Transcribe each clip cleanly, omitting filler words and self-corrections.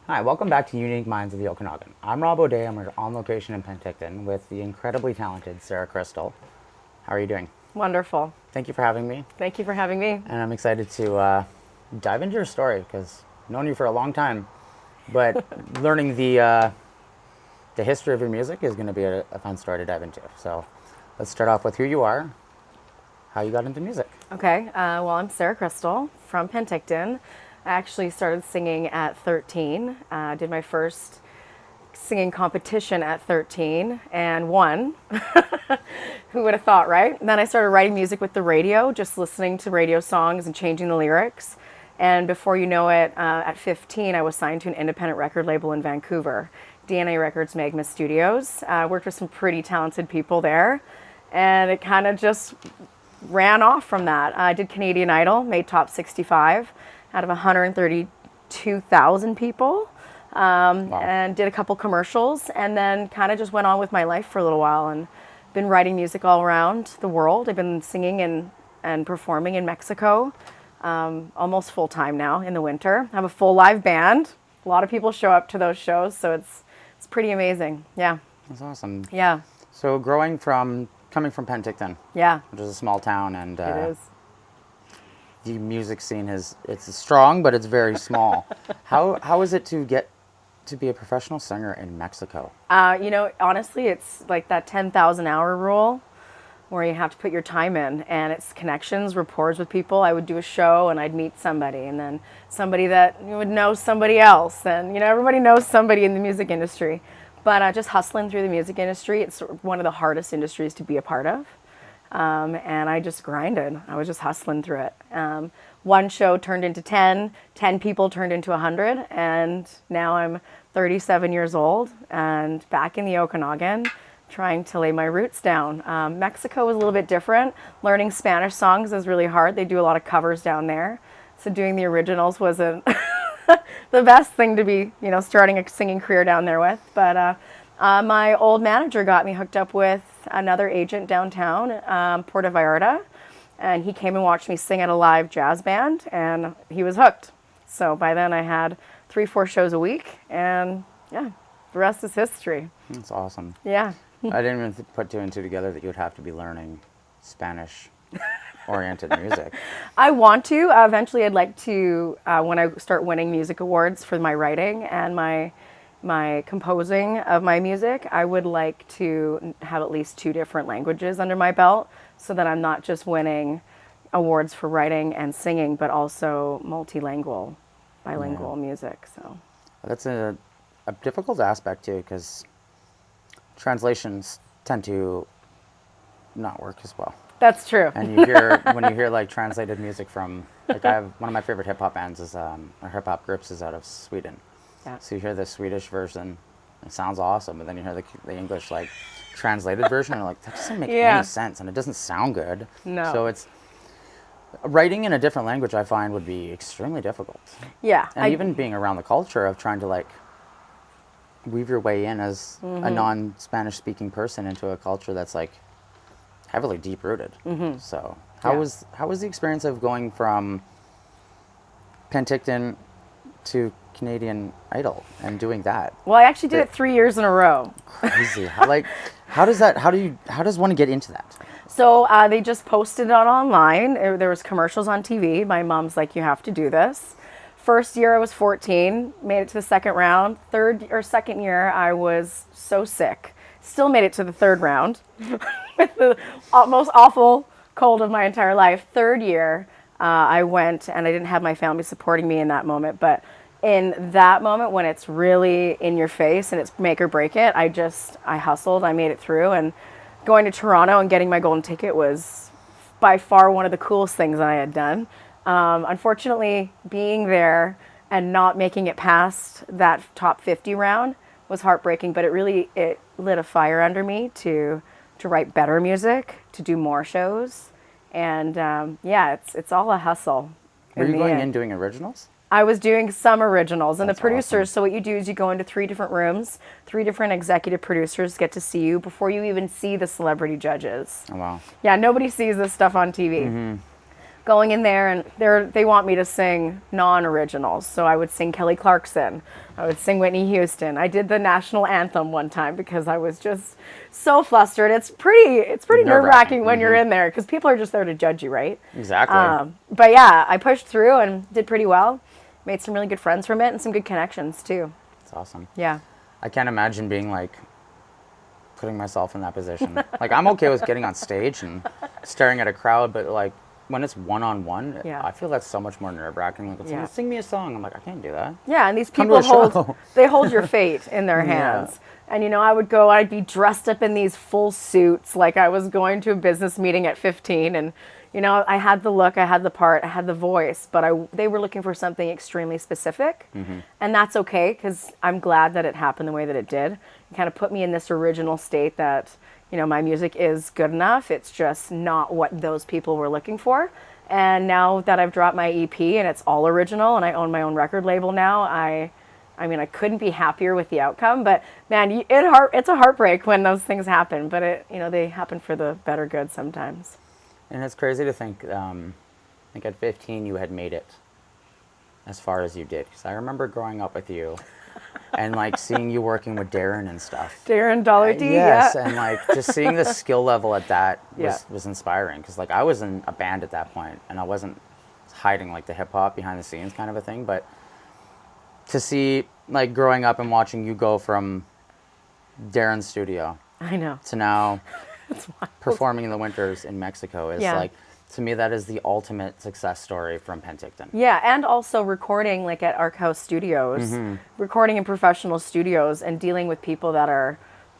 Hi, welcome back to Unique Minds of the Okanagan. I'm Robb. I'm on location in Penticton with the incredibly talented Sarah Chrystal. How are you doing? Wonderful. Thank you for having me. Thank you for having me. And I'm excited to dive into your story because I've known you for a long time, but learning the history of your music is going to be a fun story to dive into. So let's start off with who you are, how you got into music. Okay, well, I'm Sarah Chrystal from Penticton. I actually started singing at 13. Did my first singing competition at 13 and won. Who would have thought, right? And then I started writing music with the radio, just listening to radio songs and changing the lyrics. And before you know it, at 15, I was signed to an independent record label in Vancouver, DNA Records Magma Studios. Worked with some pretty talented people there. And it kind of just ran off from that. I did Canadian Idol, made top 65 out of 132,000 people. Wow. And did a couple commercials, and then kind of just went on with my life for a little while and been writing music all around the world. I've been singing and performing in Mexico almost full time now in the winter. I have a full live band. A lot of people show up to those shows, so it's pretty amazing. Yeah. That's awesome. Yeah. So coming from Penticton, Yeah. which is a small town, and It is. the music scene it's strong, but it's very small. How is it to get to be a professional singer in Mexico? Honestly, it's like that 10,000 hour rule where you have to put your time in, and it's connections, rapport with people. I would do a show and I'd meet somebody, and then somebody that would know somebody else, and everybody knows somebody in the music industry. But just hustling through the music industry, it's one of the hardest industries to be a part of. And I just grinded. I was just hustling through it. One show turned into 10 people turned into 100, and now I'm 37 years old and back in the Okanagan trying to lay my roots down. Mexico was a little bit different. Learning Spanish songs is really hard. They do a lot of covers down there. So doing the originals wasn't the best thing to be, starting a singing career down there with. But my old manager got me hooked up with another agent downtown, Puerto Vallarta, and he came and watched me sing at a live jazz band, and he was hooked. So by then I had 3-4 shows a week, and yeah, the rest is history. That's awesome. Yeah. I didn't even put two and two together that you would have to be learning Spanish-oriented music. I want to. Eventually I'd like to, when I start winning music awards for my writing and my composing of my music, I would like to have at least 2 different languages under my belt so that I'm not just winning awards for writing and singing, but also bilingual music. So That's a difficult aspect too, because translations tend to not work as well. that's true. And when you hear like translated music from, like, I have one of my favorite hip hop bands or hip hop groups is out of Sweden. Yeah. So you hear the Swedish version, it sounds awesome, but then you hear the English like translated version, and you're like, that doesn't make any sense, and it doesn't sound good. No. So it's writing in a different language, I find, would be extremely difficult. Yeah. And even being around the culture of trying to like weave your way in as a non-Spanish speaking person into a culture that's like heavily deep rooted. So how was the experience of going from Penticton to Canadian Idol and doing that? Well, I actually did it 3 years in a row. Crazy. How does one get into that? So they just posted it online. There was commercials on TV. My mom's like, you have to do this. First year I was 14, made it to the second round. Second year I was so sick. Still made it to the third round with the most awful cold of my entire life. Third year I went, and I didn't have my family supporting me in that moment, but in that moment when it's really in your face and it's make or break it, I hustled, I made it through, and going to Toronto and getting my golden ticket was by far one of the coolest things I had done. Unfortunately, being there and not making it past that top 50 round was heartbreaking, but it lit a fire under me to write better music, to do more shows, and it's all a hustle. Were you going in doing originals? I was doing some originals, and That's the producers, awesome. so what you do is you go into 3 different rooms, 3 different executive producers get to see you before you even see the celebrity judges. Oh, wow. Yeah, nobody sees this stuff on TV. going in there, and they want me to sing non-originals. So I would sing Kelly Clarkson. I would sing Whitney Houston. I did the national anthem one time because I was just so flustered. It's pretty nerve-wracking when you're in there because people are just there to judge you, right? Exactly. But yeah, I pushed through and did pretty well. Made some really good friends from it and some good connections too. That's awesome. Yeah. I can't imagine being like putting myself in that position. Like I'm okay with getting on stage and staring at a crowd, but like when it's one-on-one, I feel that's so much more nerve-wracking. Like, someone sing me a song. I'm like, I can't do that. Yeah, and these people hold your fate in their hands. And, you know, I'd be dressed up in these full suits like I was going to a business meeting at 15. And, you know, I had the look, I had the part, I had the voice, but they were looking for something extremely specific. And that's okay, because I'm glad that it happened the way that it did. It kind of put me in this original state that, you know, my music is good enough. It's just not what those people were looking for. And now that I've dropped my EP and it's all original and I own my own record label now, I mean, I couldn't be happier with the outcome. But man, it's a heartbreak when those things happen. But they happen for the better good sometimes. And it's crazy to think, I think at 15 you had made it as far as you did. Because I remember growing up with you. And like seeing you working with Darren and stuff. Darren Doherty, yes, and like just seeing the skill level at that was inspiring. Because like I was in a band at that point, and I wasn't hiding like the hip hop behind the scenes kind of a thing. But to see like growing up and watching you go from Darren's studio, I know, to now performing in the winters in Mexico is like, to me, that is the ultimate success story from Penticton. Yeah, and also recording like at Arc House Studios, recording in professional studios and dealing with people that are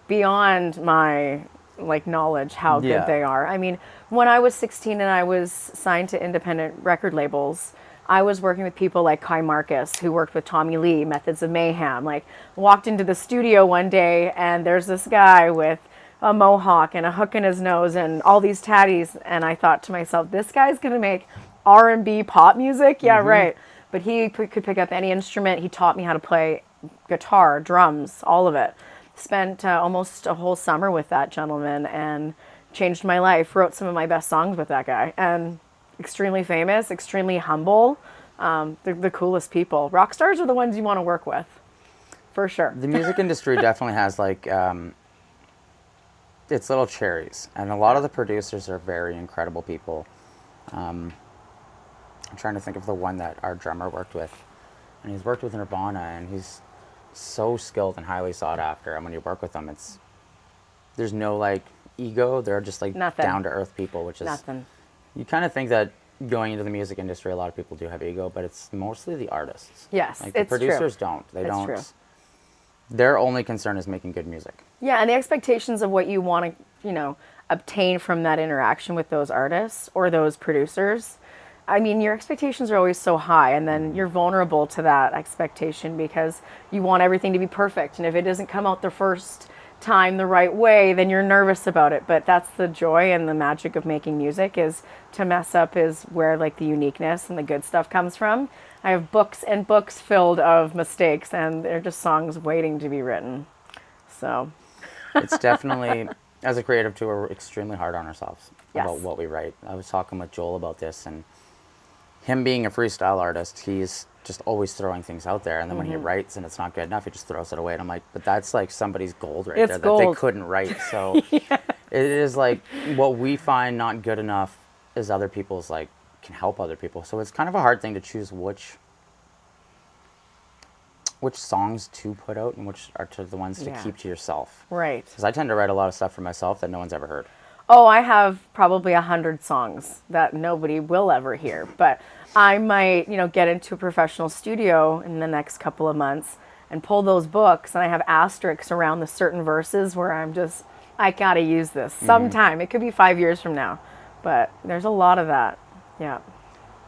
beyond my like knowledge how good they are. I mean, when I was 16 and I was signed to independent record labels, I was working with people like Kai Marcus, who worked with Tommy Lee, Methods of Mayhem. Like, walked into the studio one day and there's this guy with a mohawk and a hook in his nose and all these tatties, and I thought to myself, this guy's gonna make R&B pop music? Yeah, right. But he could pick up any instrument. He taught me how to play guitar, drums, all of it. Spent almost a whole summer with that gentleman and changed my life. Wrote some of my best songs with that guy, and extremely famous, extremely humble. They're the coolest people. Rock stars are the ones you want to work with, for sure. The music industry definitely has like it's little cherries, and a lot of the producers are very incredible people. I'm trying to think of the one that our drummer worked with, and he's worked with Nirvana, and he's so skilled and highly sought after. And when you work with them, there's no like ego. They're just like down to earth people, which is nothing. You kind of think that going into the music industry, a lot of people do have ego, but it's mostly the artists. Yes, like the producers don't. They don't. True. Their only concern is making good music. Yeah, and the expectations of what you want to, obtain from that interaction with those artists or those producers. I mean, your expectations are always so high, and then you're vulnerable to that expectation because you want everything to be perfect. And if it doesn't come out the first time the right way, then you're nervous about it. But that's the joy and the magic of making music, is to mess up is where like the uniqueness and the good stuff comes from. I have books and books filled of mistakes, and they're just songs waiting to be written. So it's definitely, as a creative too, we're extremely hard on ourselves about what we write. I was talking with Joel about this, and him being a freestyle artist, he's just always throwing things out there, and then when he writes and it's not good enough, he just throws it away. And I'm like, but that's like somebody's gold right there that they couldn't write. So it is like what we find not good enough is other people's like can help other people. So it's kind of a hard thing to choose which songs to put out and which are the ones to keep to yourself. Right. Because I tend to write a lot of stuff for myself that no one's ever heard. Oh, I have probably 100 songs that nobody will ever hear, but I might, get into a professional studio in the next couple of months and pull those books, and I have asterisks around the certain verses where I gotta use this sometime. It could be 5 years from now, but there's a lot of that. Yeah.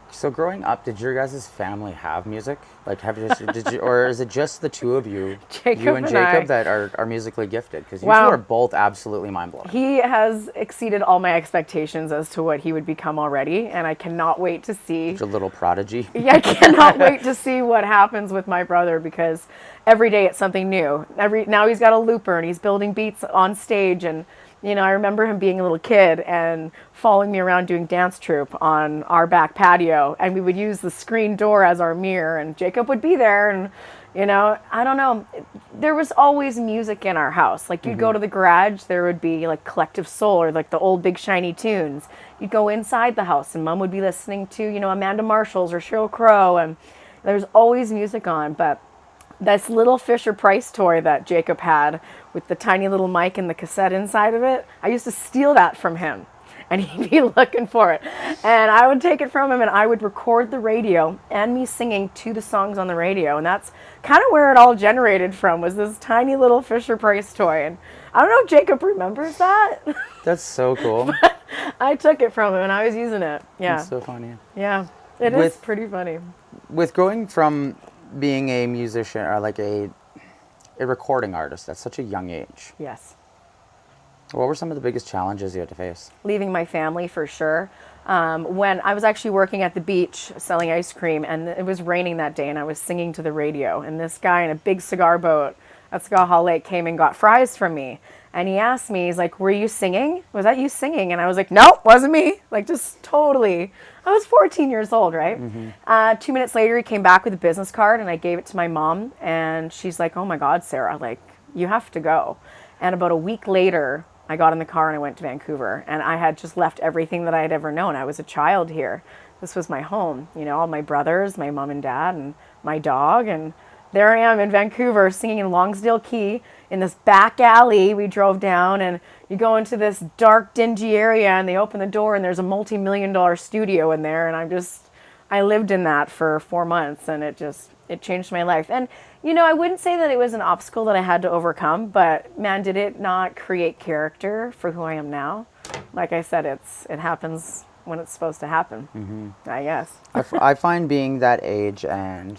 So growing up, did your guys' family have music? Like, did you, or is it just the two of you, you and Jacob, that are musically gifted? Because you two are both absolutely mind-blowing. He has exceeded all my expectations as to what he would become already, and I cannot wait to see. He's a little prodigy. Yeah, I cannot wait to see what happens with my brother, because every day it's something new. Now he's got a looper, and he's building beats on stage, and You know, I remember him being a little kid and following me around doing dance troupe on our back patio, and we would use the screen door as our mirror, and Jacob would be there, and you know, I don't know, there was always music in our house. Like you'd go to the garage, there would be like Collective Soul or like the old Big Shiny Tunes. You'd go inside the house and Mom would be listening to, you know, Amanda Marshall's or Sheryl Crow, and there's always music on. But this little Fisher-Price toy that Jacob had with the tiny little mic and the cassette inside of it, I used to steal that from him. And he'd be looking for it. And I would take it from him and I would record the radio and me singing to the songs on the radio. And that's kind of where it all generated from, was this tiny little Fisher-Price toy. And I don't know if Jacob remembers that. That's so cool. I took it from him and I was using it. Yeah. That's so funny. Yeah. It is pretty funny. With going from being a musician or like a recording artist at such a young age, Yes. what were some of the biggest challenges you had to face? Leaving my family for sure. When I was actually working at the beach selling ice cream, and it was raining that day, and I was singing to the radio, and this guy in a big cigar boat at Sagaha Lake came and got fries from me. And he asked me, he's like, "Were you singing? Was that you singing?" And I was like, "Nope, wasn't me." Like, just totally. I was 14 years old, right? 2 minutes later, he came back with a business card, and I gave it to my mom. And she's like, "Oh my God, Sarah, like, you have to go." And about a week later, I got in the car and I went to Vancouver, and I had just left everything that I had ever known. I was a child here. This was my home, you know, all my brothers, my mom and dad, and my dog. And there I am in Vancouver singing in Longsdale Key in this back alley we drove down, and you go into this dark, dingy area and they open the door and there's a multi-million-dollar studio in there. And I lived in that for 4 months, and it changed my life. And, you know, I wouldn't say that it was an obstacle that I had to overcome, but man, did it not create character for who I am now. Like I said, it happens when it's supposed to happen, I guess. I find being that age and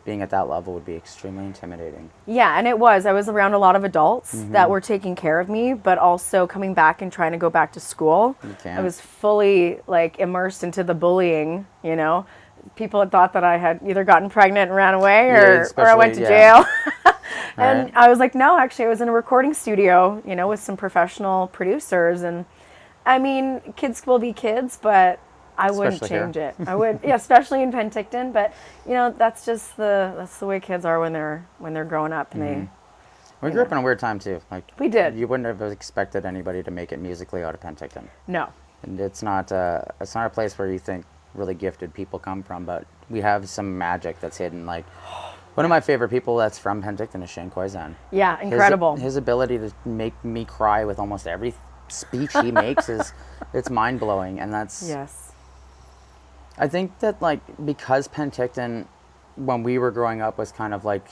being at that level would be extremely intimidating. Yeah, and it was. I was around a lot of adults that were taking care of me, but also coming back and trying to go back to school. I was fully like immersed into the bullying, you know. People had thought that I had either gotten pregnant and ran away or I went to jail. And I was like, no, actually, I was in a recording studio, you know, with some professional producers. And I mean, kids will be kids, but I wouldn't change it. I would, yeah, especially in Penticton. But you know, that's the way kids are when they're growing up. And we grew up in a weird time too. Like we did. You wouldn't have expected anybody to make it musically out of Penticton. No. And it's not a place where you think really gifted people come from, but we have some magic that's hidden. Like one of my favorite people that's from Penticton is Shane Koizan. Yeah, incredible. His ability to make me cry with almost every speech he makes it's mind blowing, and that's I think that like because Penticton when we were growing up was kind of like,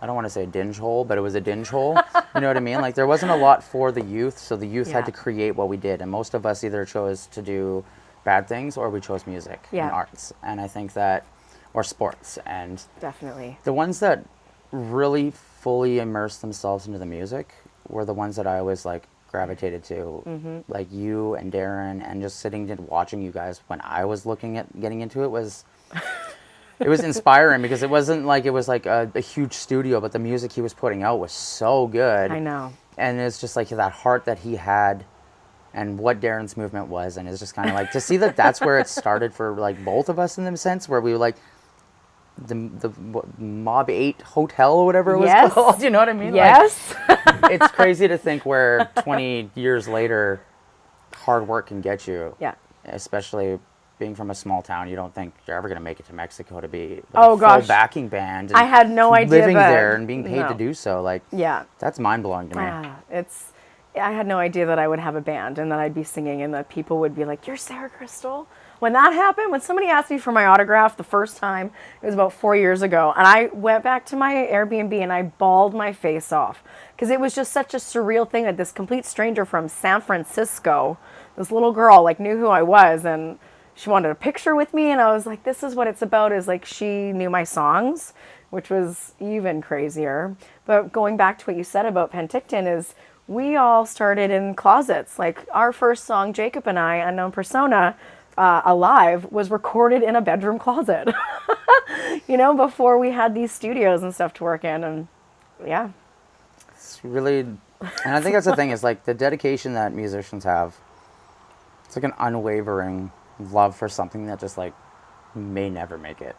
I don't want to say a dinge hole, but it was a dinge hole. You know what I mean? Like there wasn't a lot for the youth, so the youth had to create what we did, and most of us either chose to do bad things or we chose music and arts. And I think that, or sports, and definitely the ones that really fully immersed themselves into the music were the ones that I always like gravitated to, like you and Darren, and just sitting and watching you guys when I was looking at getting into it was it was inspiring, because it wasn't like it was like a huge studio, but the music he was putting out was so good. I know. And it's just like that heart that he had and what Darren's movement was, and it's just kind of like to see that that's where it started for like both of us in the sense where we were like the Mob 8 Hotel or whatever it was called. You know what I mean? Yes. Like, it's crazy to think where 20 years later hard work can get you. Yeah. Especially being from a small town, you don't think you're ever going to make it to Mexico to be with a full backing band. And I had no idea living there and being paid to do so. Like, that's mind blowing to me. I had no idea that I would have a band and that I'd be singing and that people would be like, "You're Sarah Chrystal?" When that happened, when somebody asked me for my autograph the first time, it was about 4 years ago, and I went back to my Airbnb and I bawled my face off because it was just such a surreal thing that this complete stranger from San Francisco, this little girl, like knew who I was, and she wanted a picture with me, and I was like, this is what it's about, is like she knew my songs, which was even crazier. But going back to what you said about Penticton is we all started in closets. Like our first song, Jacob and I, Unknown Persona, Alive, was recorded in a bedroom closet, you know, before we had these studios and stuff to work in. And yeah. It's really And I think that's the thing is like the dedication that musicians have. It's like an unwavering love for something that just like may never make it.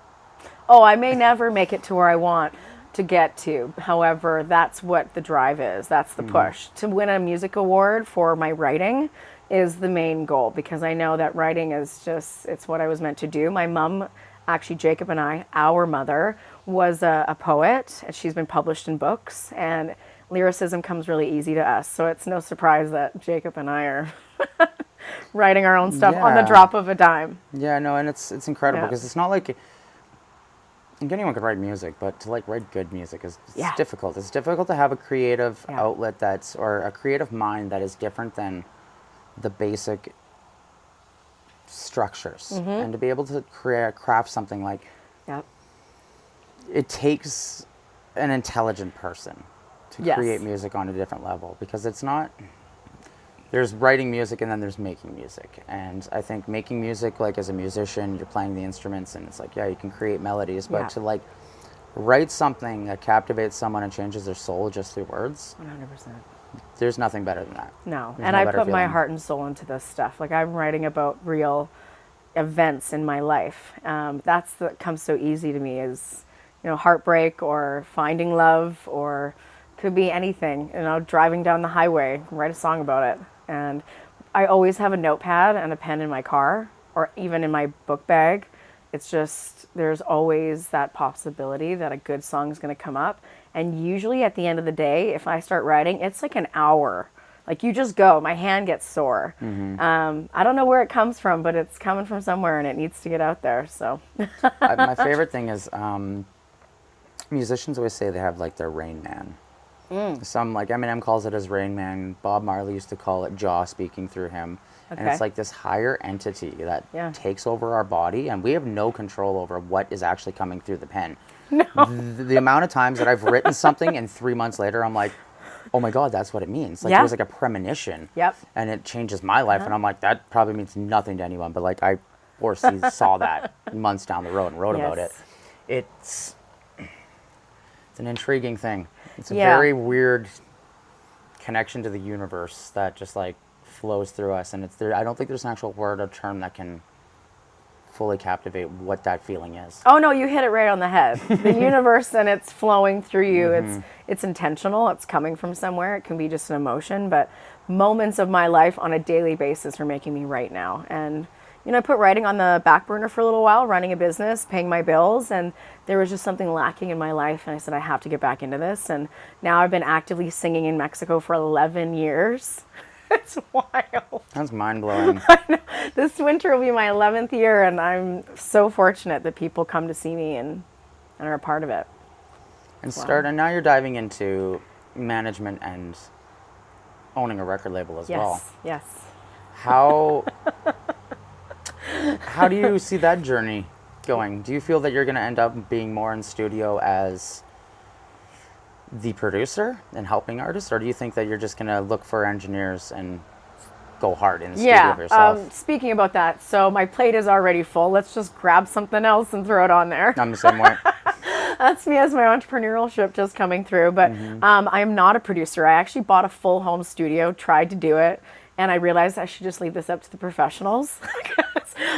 Oh, I may never make it to where I want to get to. However, that's what the drive is. That's the push. To win a music award for my writing is the main goal, because I know that writing is just, it's what I was meant to do. My mom, actually Jacob and I, our mother, was a poet, and she's been published in books, and lyricism comes really easy to us. So it's no surprise that Jacob and I are writing our own stuff on the drop of a dime. Yeah, no, and it's incredible Yeah. because it's not like anyone could write music, but to like write good music is difficult. It's difficult to have a creative outlet or a creative mind that is different than the basic structures, and to be able to craft something like it takes an intelligent person to create music on a different level, because it's not, there's writing music and then there's making music. And I think making music, like as a musician, you're playing the instruments and it's like, you can create melodies, but to like write something that captivates someone and changes their soul just through words, 100%. There's nothing better than that. No. There's And no I better put my feeling. heart and soul into this stuff. Like, I'm writing about real events in my life. That's what comes so easy to me, is, heartbreak or finding love, or could be anything. Driving down the highway, write a song about it. And I always have a notepad and a pen in my car, or even in my book bag. It's just, there's always that possibility that a good song is going to come up. And usually at the end of the day, if I start writing, it's like an hour. Like, you just go. My hand gets sore. I don't know where it comes from, but it's coming from somewhere, and it needs to get out there. So My favorite thing is musicians always say they have like their Rain Man. Some, like Eminem calls it as Rain Man. Bob Marley used to call it Jaw speaking through him. And it's like this higher entity that takes over our body, and we have no control over what is actually coming through the pen. No. The amount of times that I've written something and 3 months later I'm like, oh my God, that's what it means. Like, it was like a premonition. And it changes my life. And I'm like, that probably means nothing to anyone. But like, I saw that months down the road and wrote about it. It's an intriguing thing. It's a very weird connection to the universe that just like flows through us. And I don't think there's an actual word or term that can fully captivate what that feeling is. Oh no, you hit it right on the head. The universe, and it's flowing through you. It's intentional. It's coming from somewhere. It can be just an emotion, but moments of my life on a daily basis are making me write now. And I put writing on the back burner for a little while, running a business, paying my bills, and there was just something lacking in my life, and I said, I have to get back into this. And now I've been actively singing in Mexico for 11 years. It's wild. That's mind-blowing. I know. This winter will be my 11th year, and I'm so fortunate that people come to see me and are a part of it. And now you're diving into management and owning a record label as well. Yes. How do you see that journey going? Do you feel that you're going to end up being more in studio as the producer and helping artists, or do you think that you're just going to look for engineers and go hard in the studio for yourself? Speaking about that, so my plate is already full. Let's just grab something else and throw it on there. I'm the same way. That's me as my entrepreneurship just coming through. But I am not a producer. I actually bought a full home studio, tried to do it, and I realized I should just leave this up to the professionals.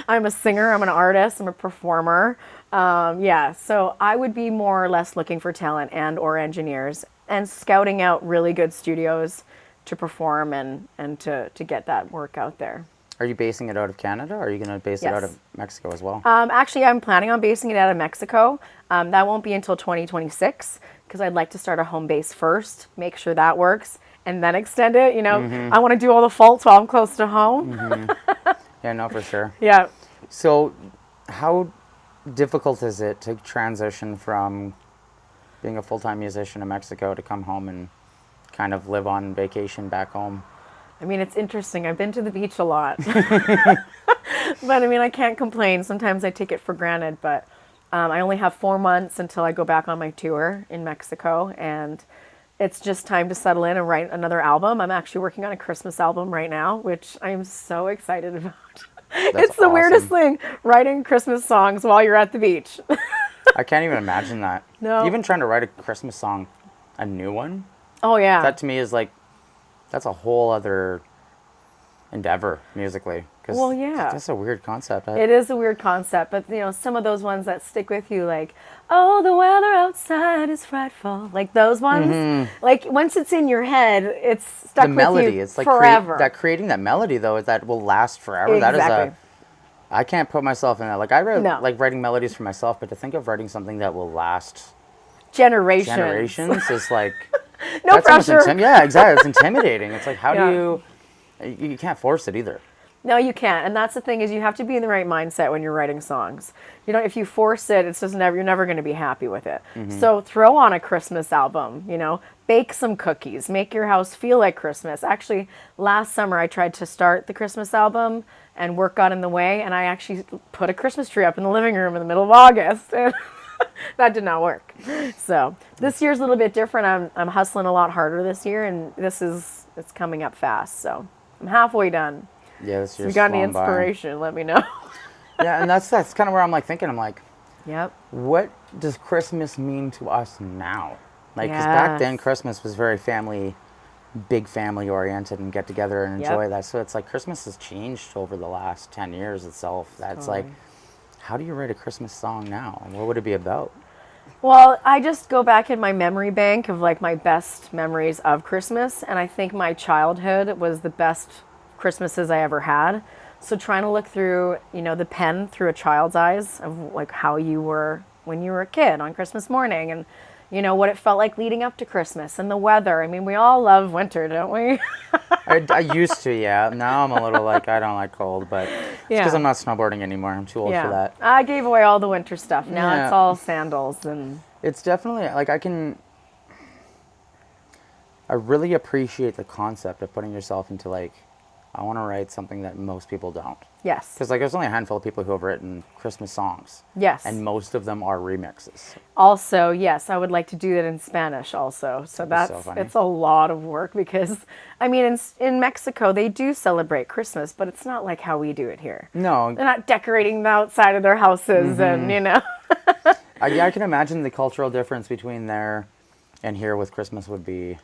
I'm a singer, I'm an artist, I'm a performer. So I would be more or less looking for talent and or engineers and scouting out really good studios to perform and to get that work out there. Are you basing it out of Canada, or are you going to base it out of Mexico as well? Actually, I'm planning on basing it out of Mexico. That won't be until 2026, because I'd like to start a home base first, make sure that works, and then extend it. I want to do all the faults while I'm close to home. Yeah, no, for sure. Yeah. So how difficult is it to transition from being a full-time musician in Mexico to come home and kind of live on vacation back home? I mean, it's interesting. I've been to the beach a lot. But I mean, I can't complain. Sometimes I take it for granted, but I only have 4 months until I go back on my tour in Mexico, and it's just time to settle in and write another album. I'm actually working on a Christmas album right now, which I'm so excited about. It's the weirdest thing, writing Christmas songs while you're at the beach. I can't even imagine that. No. Even trying to write a Christmas song, a new one, Oh, yeah. that to me is like that's a whole other endeavor musically. 'Cause Well, yeah. That's a weird concept. It is a weird concept, but you know, some of those ones that stick with you, like, oh, the weather outside is frightful, like those ones, like once it's in your head, it's stuck The melody, with you it's like forever. creating that melody though, that will last forever. That is Exactly. I can't put myself in that. Like I No. like writing melodies for myself, but to think of writing something that will last Generations. is like No that's almost pressure. yeah, exactly. It's intimidating. It's like how Yeah. do you can't force it either. No, you can't, and that's the thing is you have to be in the right mindset when you're writing songs. You know, if you force it, it's just never you're never going to be happy with it. So throw on a Christmas album. You know, bake some cookies, make your house feel like Christmas. Actually, last summer I tried to start the Christmas album, and work got in the way, and I actually put a Christmas tree up in the living room in the middle of August. And that did not work. So this year's a little bit different. I'm hustling a lot harder this year, and it's coming up fast. So I'm halfway done. Yeah, this If you year's got any flown by. inspiration, let me know. Yeah, and that's kind of where I'm like thinking. I'm like, Yep. what does Christmas mean to us now? Like, 'cause back then Yes. Christmas was very big family oriented and get together and Yep. enjoy that. So it's like Christmas has changed over the last 10 years itself. That's like, how do you write a Christmas song now? What would it be about? Well, I just go back in my memory bank of like my best memories of Christmas, and I think my childhood was the best Christmases I ever had. So trying to look through, you know, the pen through a child's eyes of like how you were when you were a kid on Christmas morning, and you know what it felt like leading up to Christmas and the weather. I mean, we all love winter, don't we? I used to, yeah. Now I'm a little like, I don't like cold, but it's because Yeah. I'm not snowboarding anymore. I'm too old for that. I gave away all the winter stuff. Now Yeah. it's all sandals and It's definitely, like, I really appreciate the concept of putting yourself into, like, I want to write something that most people don't. yes. Because, like, there's only a handful of people who have written Christmas songs. Yes. And most of them are remixes. Also, yes, I would like to do that in Spanish also. So That'd be so that's funny. it's a lot of work because I mean in Mexico they do celebrate Christmas, but it's not like how we do it here. No, They're not decorating the outside of their houses and you know. I can imagine the cultural difference between there and here with Christmas would be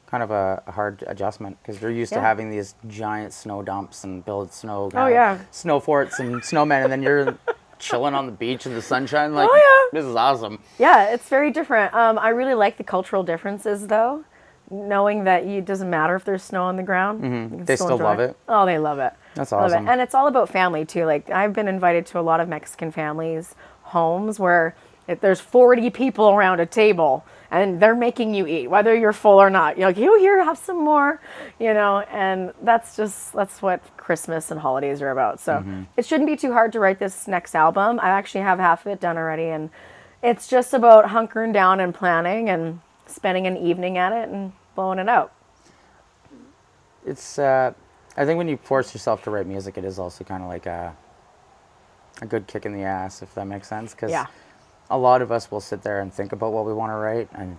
kind of a hard adjustment because they're used to Yeah. having these giant snow dumps and build snow yeah. snow forts and snowmen, and then you're chilling on the beach in the sunshine like, Oh, yeah. this is awesome. Yeah, it's very different. I really like the cultural differences though, knowing that it doesn't matter if there's snow on the ground. You can They still enjoy love it. Oh, they love it. That's Love it. awesome. And it's all about family too. Like I've been invited to a lot of Mexican families' homes where if there's 40 people around a table and they're making you eat, whether you're full or not. You're like, you here, have some more, you know, and that's what Christmas and holidays are about. So it shouldn't be too hard to write this next album. I actually have half of it done already, and it's just about hunkering down and planning and spending an evening at it and blowing it out. It's I think when you force yourself to write music, it is also kind of like a good kick in the ass, if that makes sense. Because Yeah. a lot of us will sit there and think about what we want to write, and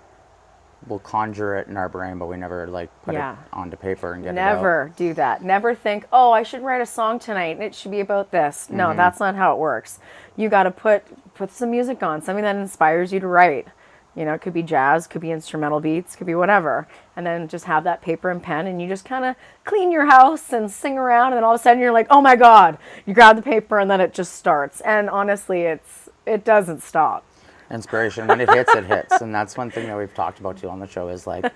we'll conjure it in our brain, but we never like put Yeah. it onto paper and get it out. Never do that. Never think, oh, I should write a song tonight and it should be about this. No, that's not how it works. You got to put some music on, something that inspires you to write. You know, it could be jazz, could be instrumental beats, could be whatever. And then just have that paper and pen and you just kind of clean your house and sing around, and then all of a sudden you're like, oh my God, you grab the paper and then it just starts. And honestly, it doesn't stop. Inspiration, when it hits, it hits. And that's one thing that we've talked about too on the show is like,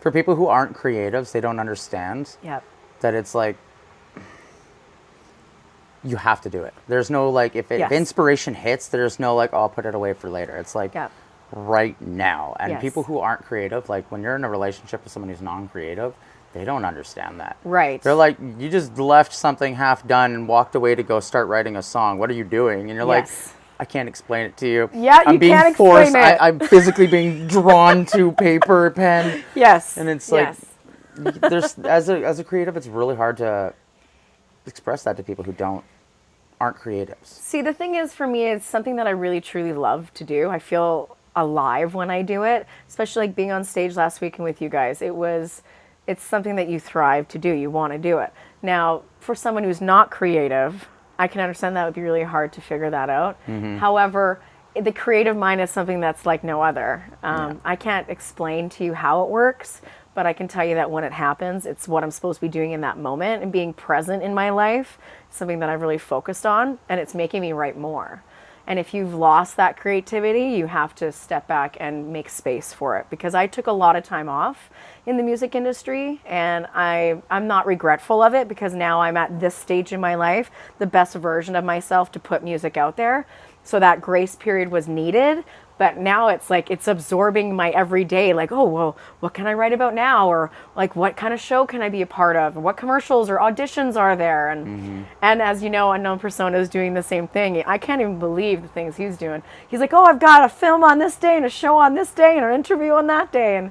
for people who aren't creatives, they don't understand Yep. that it's like, you have to do it. There's no like, if Yes. inspiration hits, there's no like, oh, I'll put it away for later. It's like, Yep. right now. And Yes. people who aren't creative, like when you're in a relationship with someone who's non-creative, they don't understand that. Right. They're like, you just left something half done and walked away to go start writing a song. What are you doing? And you're Yes. like, I can't explain it to you. Yeah, I'm you being can't forced. explain it. I'm physically being drawn to paper, pen. Yes. And it's like, yes. there's as a creative, it's really hard to express that to people who aren't creatives. See, the thing is, for me, it's something that I really truly love to do. I feel alive when I do it, especially like being on stage last weekend with you guys. It's something that you thrive to do. You want to do it. Now, for someone who's not creative, I can understand that would be really hard to figure that out. However, the creative mind is something that's like no other. I can't explain to you how it works, but I can tell you that when it happens, it's what I'm supposed to be doing in that moment, and being present in my life, something that I've really focused on, and it's making me write more. And if you've lost that creativity, you have to step back and make space for it. Because I took a lot of time off in the music industry, and I'm not regretful of it, because now I'm at this stage in my life, the best version of myself to put music out there. So that grace period was needed, but now it's like it's absorbing my everyday, like, oh, well, what can I write about now? Or like, what kind of show can I be a part of? What commercials or auditions are there? And and as you know, Unknown Persona is doing the same thing. I can't even believe the things he's doing. He's like, oh, I've got a film on this day and a show on this day and an interview on that day.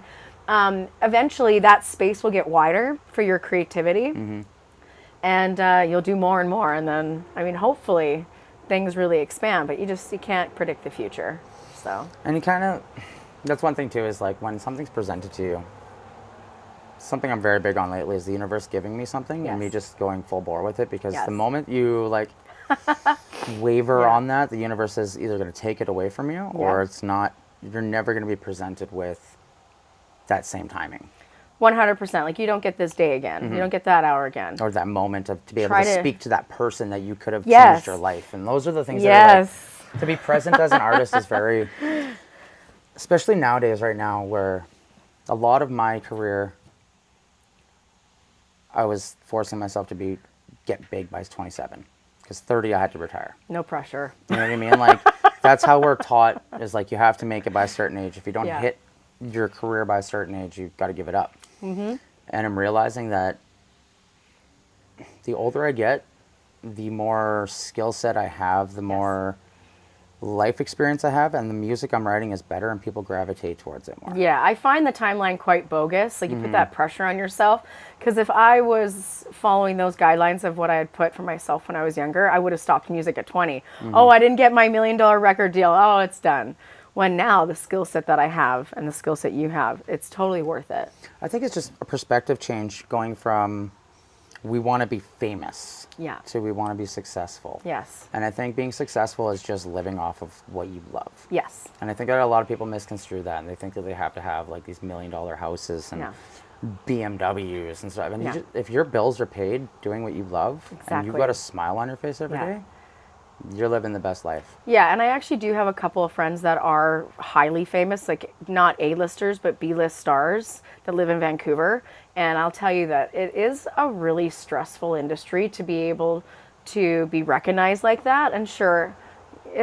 And eventually that space will get wider for your creativity. And you'll do more and more. And then, I mean, hopefully things really expand, but you can't predict the future. So. And you kind of, that's one thing too, is like when something's presented to you, something I'm very big on lately is the universe giving me something and me just going full bore with it, because the moment you like waver on that, the universe is either going to take it away from you or it's not, you're never going to be presented with that same timing. 100%. Like, you don't get this day again. You don't get that hour again. Or that moment of to be able to speak to that person that you could have changed your life. And those are the things that are like, to be present as an artist is very, especially nowadays right now, where a lot of my career, I was forcing myself to get big by 27. Because 30, I had to retire. No pressure. You know what I mean? Like, that's how we're taught, is like, you have to make it by a certain age. If you don't hit your career by a certain age, you've got to give it up. And I'm realizing that the older I get, the more skill set I have, the more life experience I have, and the music I'm writing is better, and people gravitate towards it more. Yeah, I find the timeline quite bogus. Like, you put that pressure on yourself, because if I was following those guidelines of what I had put for myself when I was younger, I would have stopped music at 20. Oh, I didn't get my $1 million record deal. Oh, it's done. When now the skill set that I have and the skill set you have, it's totally worth it. I think it's just a perspective change, going from we want to be famous to we want to be successful. Yes. And I think being successful is just living off of what you love. Yes. And I think that a lot of people misconstrue that, and they think that they have to have like these $1 million houses and BMWs and stuff. And if your bills are paid doing what you love, and you've got a smile on your face every day, you're living the best life. Yeah, and I actually do have a couple of friends that are highly famous, like not A-listers, but B-list stars that live in Vancouver. And I'll tell you that it is a really stressful industry to be able to be recognized like that. And sure,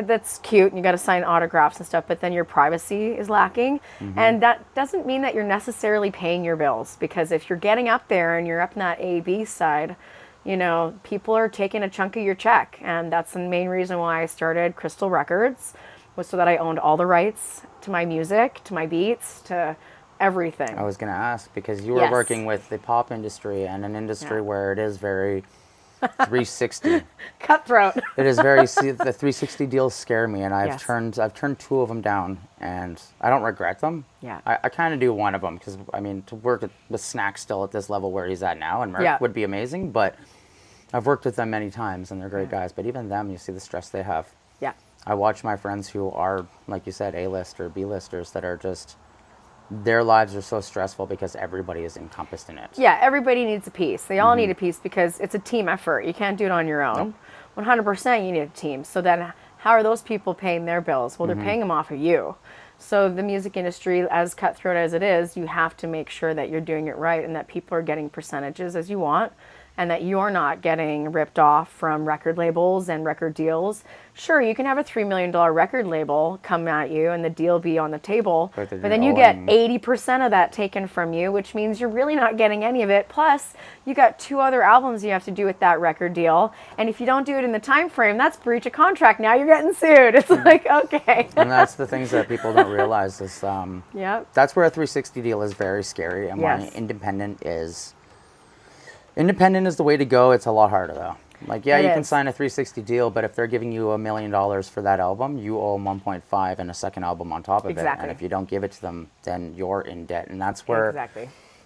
that's cute, and you got to sign autographs and stuff, but then your privacy is lacking. And that doesn't mean that you're necessarily paying your bills, because if you're getting up there and you're up in that A-B side, you know, people are taking a chunk of your check. And that's the main reason why I started Chrystal Records, was so that I owned all the rights to my music, to my beats, to everything. I was going to ask, because you were working with the pop industry, and an industry where it is very 360. Cutthroat. It is very, the 360 deals scare me, and I've turned 2 of them down, and I don't regret them. Yeah. I kind of do one of them, because, I mean, to work with Snack still at this level where he's at now, and Merc would be amazing, but I've worked with them many times, and they're great guys, but even them, you see the stress they have. Yeah. I watch my friends who are, like you said, A-list or B-listers that are just, their lives are so stressful because everybody is encompassed in it. Yeah, everybody needs a piece. They all need a piece, because it's a team effort. You can't do it on your own. 100% you need a team. So then how are those people paying their bills? Well, they're paying them off of you. So the music industry, as cutthroat as it is, you have to make sure that you're doing it right, and that people are getting percentages as you want, and that you're not getting ripped off from record labels and record deals. Sure, you can have a $3 million record label come at you and the deal be on the table, but then you get 80% of that taken from you, which means you're really not getting any of it. Plus, you got 2 other albums you have to do with that record deal, and if you don't do it in the time frame, that's breach of contract. Now you're getting sued. It's like, okay. And that's the things that people don't realize is that's where a 360 deal is very scary, and why independent is the way to go. It's a lot harder though. Like, you can sign a 360 deal, but if they're giving you $1 million for that album, you owe them 1.5 and a second album on top of it. And if you don't give it to them, then you're in debt. And that's where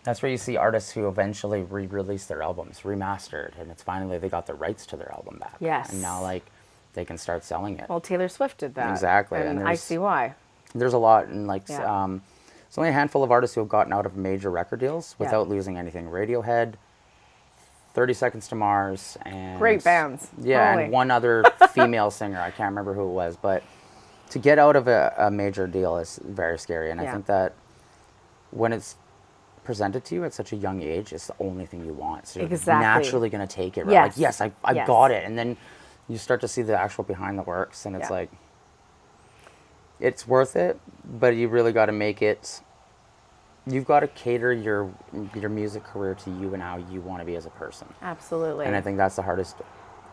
that's where you see artists who eventually re-release their albums, remastered, and it's finally they got the rights to their album back. Yes. And now like they can start selling it. Well, Taylor Swift did that. Exactly. And I see why. There's a lot, and like there's only a handful of artists who have gotten out of major record deals without losing anything. Radiohead, 30 Seconds to Mars, and Great bands. Yeah, Holy. and one other female singer. I can't remember who it was, but to get out of a major deal is very scary. And I think that when it's presented to you at such a young age, it's the only thing you want. So you're naturally going to take it, right? Like, yes, I got it. And then you start to see the actual behind the works, and it's like, it's worth it, but you really got to make it, you've got to cater your music career to you and how you want to be as a person. Absolutely. And I think that's the hardest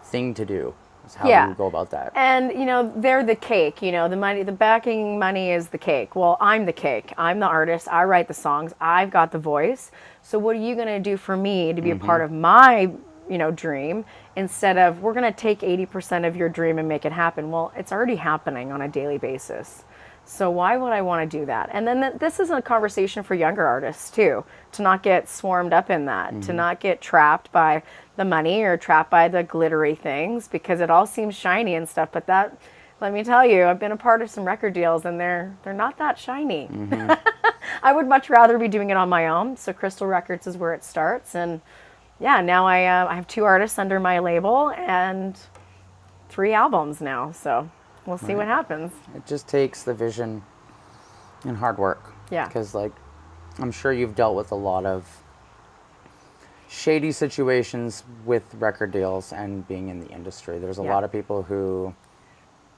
thing to do. How do you go about that? And, you know, they're the cake, you know, the money, the backing money is the cake. Well, I'm the cake. I'm the artist. I write the songs. I've got the voice. So what are you going to do for me to be a part of my, you know, dream, instead of, we're going to take 80% of your dream and make it happen? Well, it's already happening on a daily basis. So why would I want to do that? And then this is a conversation for younger artists too, to not get swarmed up in that, to not get trapped by the money or trapped by the glittery things, because it all seems shiny and stuff. But that, let me tell you, I've been a part of some record deals and they're not that shiny. I would much rather be doing it on my own. So Chrystal Records is where it starts. And yeah, now I have 2 artists under my label and 3 albums now. So we'll see what happens. It just takes the vision and hard work. Yeah. Because, like, I'm sure you've dealt with a lot of shady situations with record deals and being in the industry. There's a lot of people who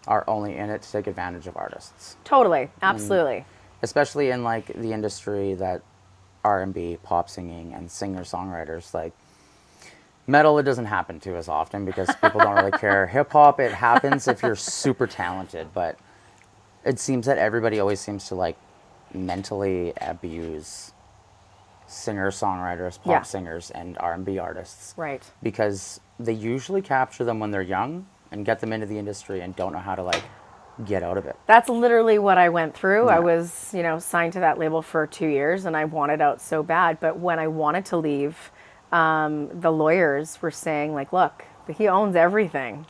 are only in it to take advantage of artists. Totally. Absolutely. And especially in, like, the industry that R&B, pop singing, and singer-songwriters, like, metal, it doesn't happen to as often because people don't really care. Hip-hop, it happens if you're super talented, but it seems that everybody always seems to, like, mentally abuse singer-songwriters, pop singers, and R&B artists. Right. Because they usually capture them when they're young and get them into the industry and don't know how to, like, get out of it. That's literally what I went through. I was, you know, signed to that label for 2 years and I wanted out so bad. But when I wanted to leave, the lawyers were saying, like, look, he owns everything.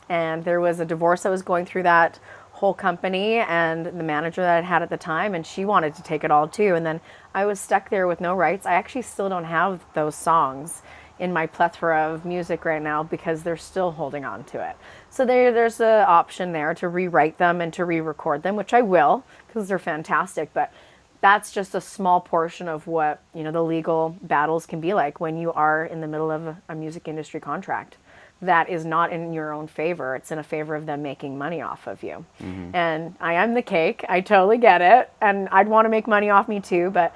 And there was a divorce that was going through that whole company, and the manager that I had at the time, and she wanted to take it all too. And then I was stuck there with no rights. I actually still don't have those songs in my plethora of music right now because they're still holding on to it. So there's an option there to rewrite them and to re-record them, which I will, because they're fantastic. But that's just a small portion of what, you know, the legal battles can be like when you are in the middle of a music industry contract that is not in your own favor. It's in a favor of them making money off of you. And I am the cake. I totally get it. And I'd want to make money off me too, but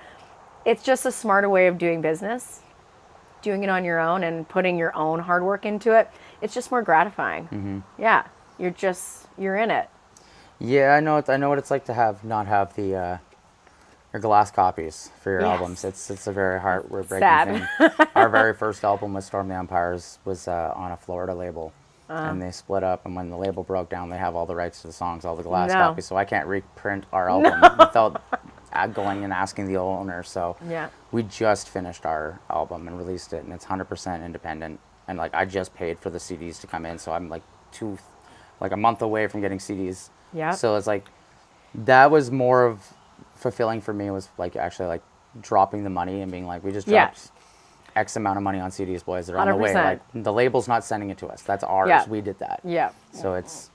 it's just a smarter way of doing business, doing it on your own and putting your own hard work into it. It's just more gratifying. Yeah. You're in it. Yeah, I know what it's like to not have the your glass copies for your albums. It's a very heartbreaking thing. Our very first album with Storm the Empires was on a Florida label, and they split up. And when the label broke down, they have all the rights to the songs, all the glass copies. So I can't reprint our album without going and asking the owner. So we just finished our album and released it, and it's 100% independent. And like I just paid for the CDs to come in, so I'm like a month away from getting CDs. Yeah. So it's like that was more of fulfilling for me, was like actually like dropping the money and being like, we just dropped X amount of money on CDs, boys. They're on the way. Like the label's not sending it to us. That's ours. We did that. Yeah. So it's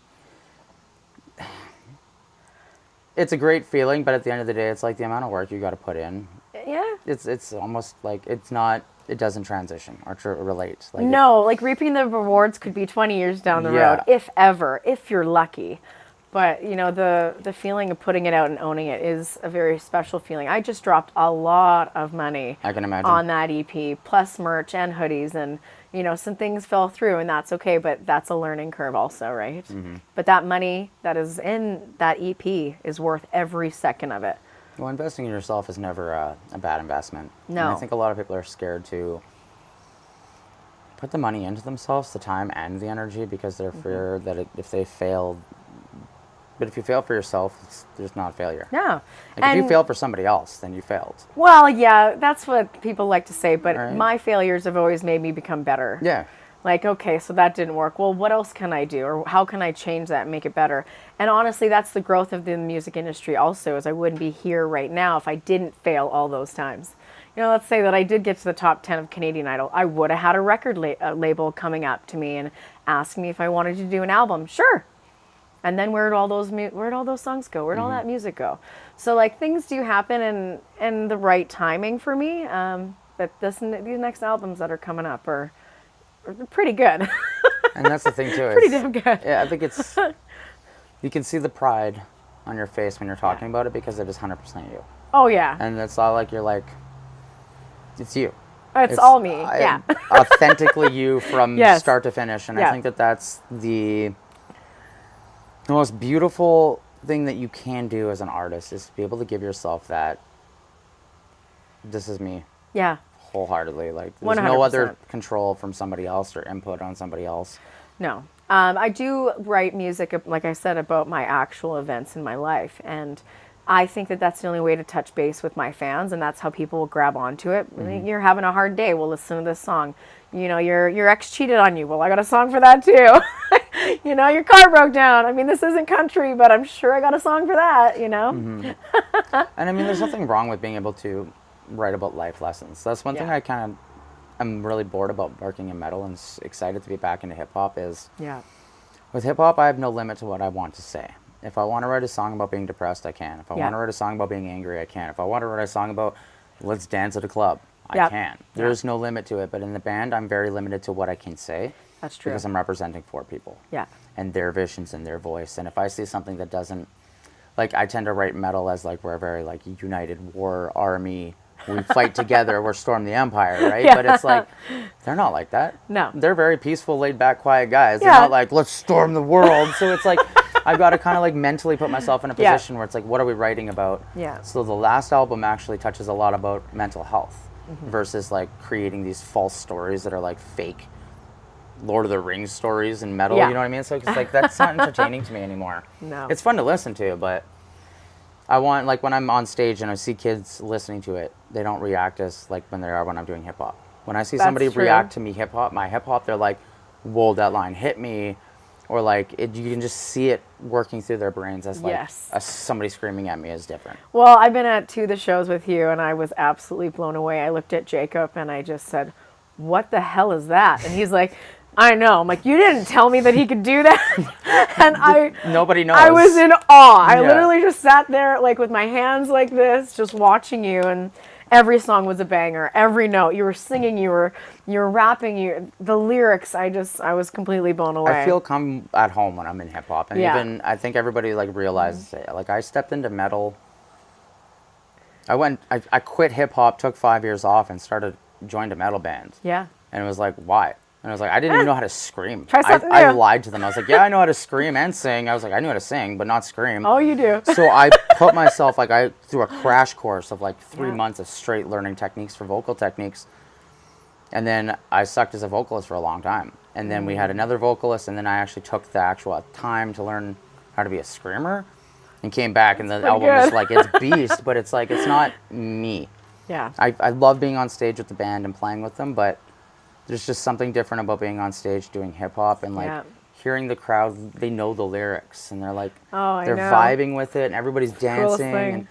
a great feeling, but at the end of the day, it's like the amount of work you got to put in. Yeah. It's almost like it doesn't transition or relate. Like like reaping the rewards could be 20 years down the road, if ever, if you're lucky. But, you know, the feeling of putting it out and owning it is a very special feeling. I just dropped a lot of money I can imagine. On that EP, plus merch and hoodies. And, you know, some things fell through, and that's okay. But that's a learning curve also, right? But that money that is in that EP is worth every second of it. Well, investing in yourself is never a bad investment. No. And I think a lot of people are scared to put the money into themselves, the time and the energy, because they're fear that if they fail. But if you fail for yourself, there's not failure. No. Like if you failed for somebody else, then you failed. Well, yeah, that's what people like to say. But my failures have always made me become better. Yeah. Like, okay, so that didn't work. Well, what else can I do? Or how can I change that and make it better? And honestly, that's the growth of the music industry also, is I wouldn't be here right now if I didn't fail all those times. You know, let's say that I did get to the top 10 of Canadian Idol. I would have had a record label coming up to me and asking me if I wanted to do an album. Sure. And then where'd all those songs go? Where'd all that music go? So like things do happen in the right timing for me. But these next albums that are coming up are pretty good. And that's the thing too. Pretty damn good. Yeah, I think it's, you can see the pride on your face when you're talking about it because it is 100% you. Oh yeah. And it's all like, you're like, it's you. It's all me, yeah. Authentically you from Yes. start to finish. And Yeah. I think that that's the most beautiful thing that you can do as an artist is to be able to give yourself that, this is me. Yeah. Wholeheartedly. Like there's no 100%. other control from somebody else or input on somebody else. No. I do write music, like I said, about my actual events in my life. And I think that that's the only way to touch base with my fans, and that's how people will grab onto it. You're having a hard day, well, listen to this song. You know, your ex cheated on you. Well, I got a song for that too. You know, your car broke down. I mean, this isn't country, but I'm sure I got a song for that, you know? And I mean, there's nothing wrong with being able to write about life lessons. That's one thing Yeah. I kind of am really bored about working in metal and excited to be back into hip hop is Yeah. with hip hop, I have no limit to what I want to say. If I want to write a song about being depressed, I can. If I want to write a song about being angry, I can. If I want to write a song about let's dance at a club, I can. There's no limit to it. But in the band, I'm very limited to what I can say. That's true. Because I'm representing 4 people. Yeah. And their visions and their voice. And if I see something that doesn't, like I tend to write metal as like we're a very like united war army. We fight together, we're storm the empire, right? Yeah. But it's like, they're not like that. No. They're very peaceful, laid back, quiet guys. They're Yeah. not like, let's storm the world. So it's like, I've got to kind of like mentally put myself in a position where it's like, what are we writing about? Yeah. So the last album actually touches a lot about mental health versus like creating these false stories that are like fake Lord of the Rings stories and metal. Yeah. You know what I mean? So it's like, that's not entertaining to me anymore. No. It's fun to listen to, but I want, like when I'm on stage and I see kids listening to it, they don't react as like when they are when I'm doing hip hop. When I see somebody true. react to me my hip hop, they're like, whoa, that line hit me. Or like, you can just see it working through their brains as like Yes. somebody screaming at me is different. Well, I've been at 2 of the shows with you, and I was absolutely blown away. I looked at Jacob, and I just said, what the hell is that? And he's like, I know. I'm like, you didn't tell me that he could do that. And Nobody knows. I was in awe. I Yeah. literally just sat there like with my hands like this, just watching you, and every song was a banger. Every note. You were singing, you were rapping, the lyrics, I was completely blown away. I feel come at home when I'm in hip hop, and Yeah. even I think everybody like realizes it. Like I stepped into metal. I quit hip hop, took 5 years off, and joined a metal band. Yeah. And it was like, why? And I was like, I didn't even know how to scream. Try something I new. lied to them. I was like, yeah, I know how to scream and sing. I was like, I knew how to sing, but not scream. Oh, you do. So I put myself through a crash course of like 3 Yeah. months of straight learning techniques for vocal techniques. And then I sucked as a vocalist for a long time. And then we had another vocalist, and then I actually took the actual time to learn how to be a screamer and came back, and the pretty album is good. like, it's beast, but it's like, it's not me. Yeah. I love being on stage with the band and playing with them, but there's just something different about being on stage doing hip hop and like Yeah. hearing the crowd. They know the lyrics and they're like, Oh, I they're know. vibing with it and everybody's Coolest dancing. thing.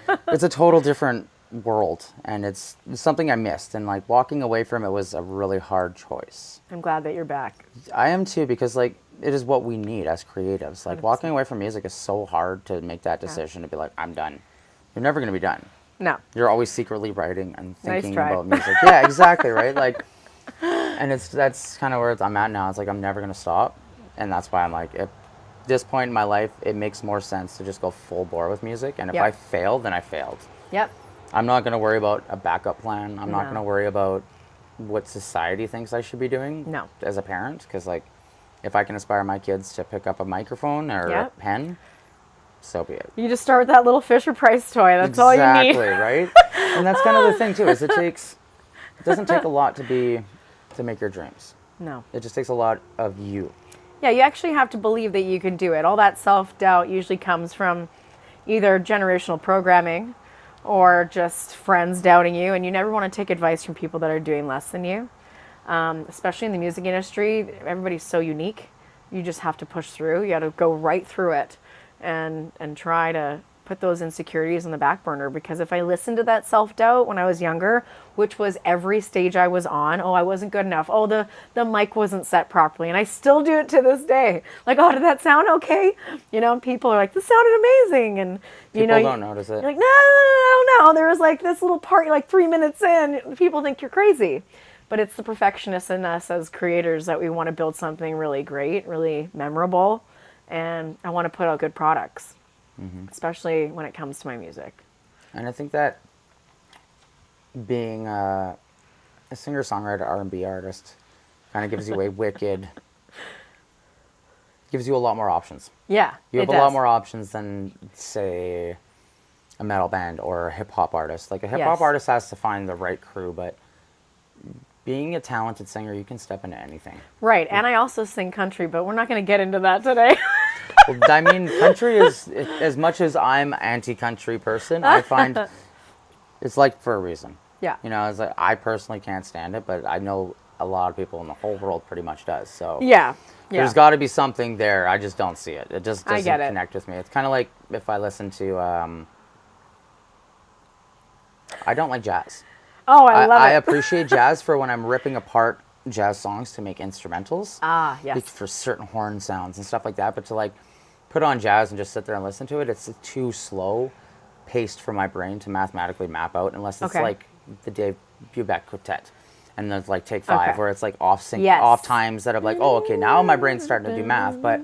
And it's a total different world, and it's something I missed. And like walking away from it was a really hard choice. I'm glad that you're back. I am too, because like it is what we need as creatives. Like 100%. walking away from music is so hard to make that decision to be like, I'm done. You're never going to be done. No. You're always secretly writing and thinking try. about music. Yeah, exactly, right? Like, and that's kind of where I'm at now. It's like I'm never gonna stop, and that's why I'm like, at this point in my life, it makes more sense to just go full bore with music. And if Yep. I fail, then I failed. Yep. I'm not gonna worry about a backup plan. I'm not No. gonna worry about what society thinks I should be doing. No. As a parent, because like, if I can inspire my kids to pick up a microphone or Yep. a pen, so be it. You just start with that little Fisher Price toy. That's all you need. Exactly, right? And that's kind of the thing too, is it doesn't take a lot to make your dreams. No. It just takes a lot of you. Yeah, you actually have to believe that you can do it. All that self-doubt usually comes from either generational programming or just friends doubting you, and you never want to take advice from people that are doing less than you. especially in the music industry. Everybody's so unique. You just have to push through. You got to go right through it and try to put those insecurities on the back burner, because if I listened to that self-doubt when I was younger, which was every stage I was on, oh, I wasn't good enough, oh, the mic wasn't set properly, and I still do it to this day. Like, oh, did that sound okay? You know, people are like, this sounded amazing, and you know, People don't notice it. you're like, no, there was like this little part, like 3 minutes in, people think you're crazy. But it's the perfectionists in us as creators that we want to build something really great, really memorable, and I want to put out good products. Especially when it comes to my music. And I think that being a singer-songwriter, R&B artist kind of gives you gives you a lot more options. Yeah, You have a lot more options than, say, a metal band or a hip-hop artist. Like, a hip-hop artist has to find the right crew, but being a talented singer, you can step into anything. Right, and I also sing country, but we're not going to get into that today. Well, I mean, country is, as much as I'm anti-country person, I find it's like for a reason. Yeah. You know, it's like, I personally can't stand it, but I know a lot of people in the whole world pretty much does. So Yeah. there's got to be something there. I just don't see it. It just I doesn't get it. connect with me. It's kind of like if I listen to, I don't like jazz. Oh, I love I it. appreciate jazz for when I'm ripping apart jazz songs to make instrumentals. Ah, yes. For certain horn sounds and stuff like that. But to like put on jazz and just sit there and listen to it, it's too slow paced for my brain to mathematically map out, unless it's Okay. like the Dave Brubeck Quartet. And there's like take 5, Okay. where it's like off sync, Yes. off times that I'm like, oh, okay, now my brain's starting to do math. But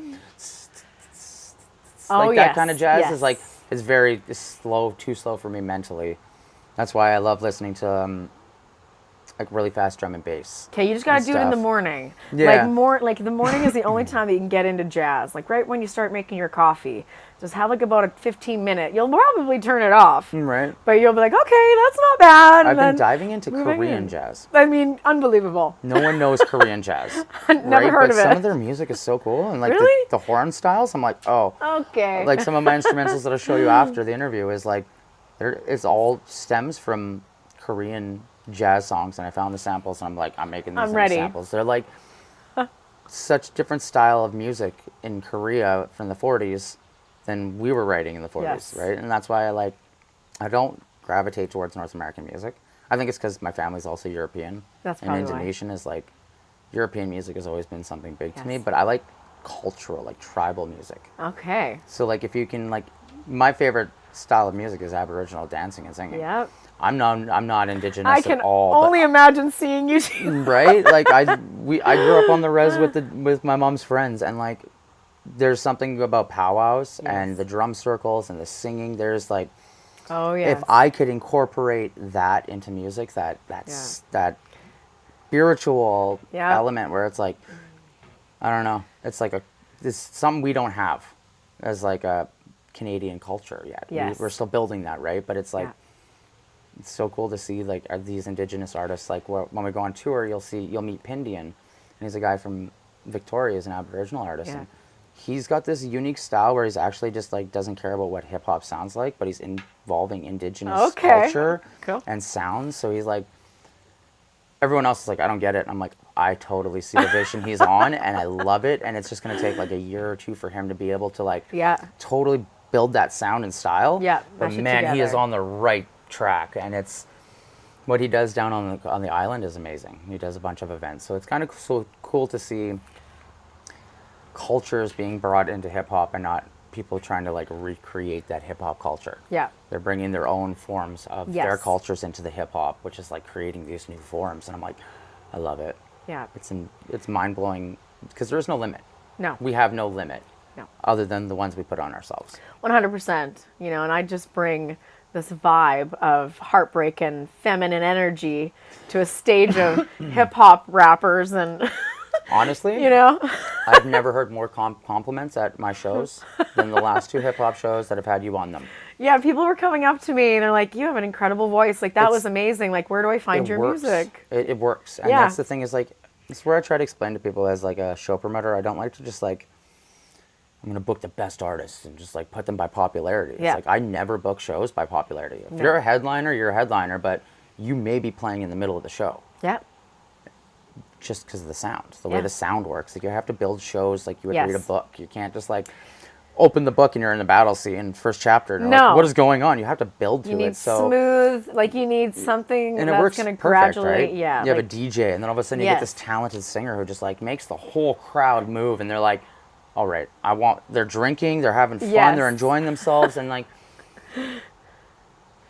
like that kind of jazz is like, is slow, too slow for me mentally. That's why I love listening to like really fast drum and bass. Okay, you just got to and do it in the stuff. morning. Yeah. Like the morning is the only time that you can get into jazz. Like right when you start making your coffee, just have like about a 15-minute. You'll probably turn it off. Right. But you'll be like, okay, that's not bad. I've and been then diving into moving Korean in. jazz. I mean, unbelievable. No one knows Korean jazz. Never heard but of it. some of their music is so cool, and like Really? the horn styles, I'm like, oh. Okay. Like some of my instrumentals that I'll show you after the interview is like, it's all stems from Korean jazz songs, and I found the samples, and I'm like, I'm making these into ready. samples. They're like such different style of music in Korea from the 40s than we were writing in the 40s, Yes. right? And that's why I don't gravitate towards North American music. I think it's because my family's also European. That's and probably why. Indonesian is like, European music has always been something big to me, Yes. but I like cultural, like tribal music. Okay. So like if you can like, my favorite style of music is Aboriginal dancing and singing. Yep. I'm not indigenous I can at all. only imagine seeing you. Right? Like I grew up on the res with my mom's friends, and like there's something about powwows and the drum circles and the singing. There's like, Oh yeah. if I could incorporate that into music, that spiritual Yeah. element where it's like, I don't know, it's like this something we don't have as like a Canadian culture yet. Yes. We're still building that, right? But it's like, Yeah. it's so cool to see like these indigenous artists. Like when we go on tour, you'll meet Penticton, and he's a guy from Victoria, he's an Aboriginal artist. Yeah. And he's got this unique style where he's actually just like doesn't care about what hip hop sounds like, but he's involving indigenous Okay. culture Cool. and sounds. So he's like, everyone else is like, I don't get it. And I'm like, I totally see the vision he's on, and I love it. And it's just gonna take like a year or two for him to be able to like totally build that sound and style. Yeah, But mesh it man, he is together. on the right track, and it's what he does down on the island is amazing. He does a bunch of events, so it's kind of so cool to see cultures being brought into hip hop and not people trying to like recreate that hip hop culture. Yeah. They're bringing their own forms of their Yes. cultures into the hip hop, which is like creating these new forms, and I'm like, I love it. Yeah. It's mind blowing because there's no limit. No. We have no limit. No. Other than the ones we put on ourselves. 100%. You know, and I just bring this vibe of heartbreak and feminine energy to a stage of hip hop rappers, and Honestly, you know. I've never heard more compliments at my shows than the last 2 hip hop shows that have had you on them. Yeah, people were coming up to me and they're like, "You have an incredible voice. Like that It's- was amazing. Like where do I find It your works. music?" It works. And Yeah. that's the thing is like, it's where I try to explain to people as like a show promoter. I don't like to just like, I'm going to book the best artists and just like put them by popularity. It's Yeah. like, I never book shows by popularity. If No. you're a headliner, you're a headliner, but you may be playing in the middle of the show. Yeah. just because of the sound, the way the sound works. Like you have to build shows like you would read a book. You can't just like open the book and you're in the battle scene, first chapter. And like, what is going on? You have to build to it. You need so smooth, like you need something and that's it works going to perfect, gradually, right? yeah. You have a DJ, and then all of a sudden you get this talented singer who just like makes the whole crowd move, and they're like, all right, they're drinking, they're having fun, they're enjoying themselves, and like,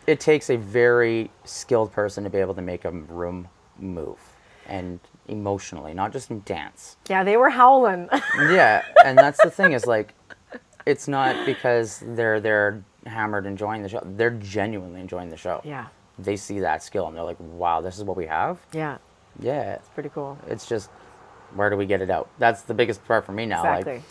it takes a very skilled person to be able to make a room move, and emotionally, not just dance. Yeah, they were howling. Yeah, and that's the thing is like, it's not because they're hammered enjoying the show. They're genuinely enjoying the show. Yeah. They see that skill and they're like, wow, this is what we have? Yeah. Yeah. It's pretty cool. It's just, where do we get it out? That's the biggest part for me now. Exactly. Like,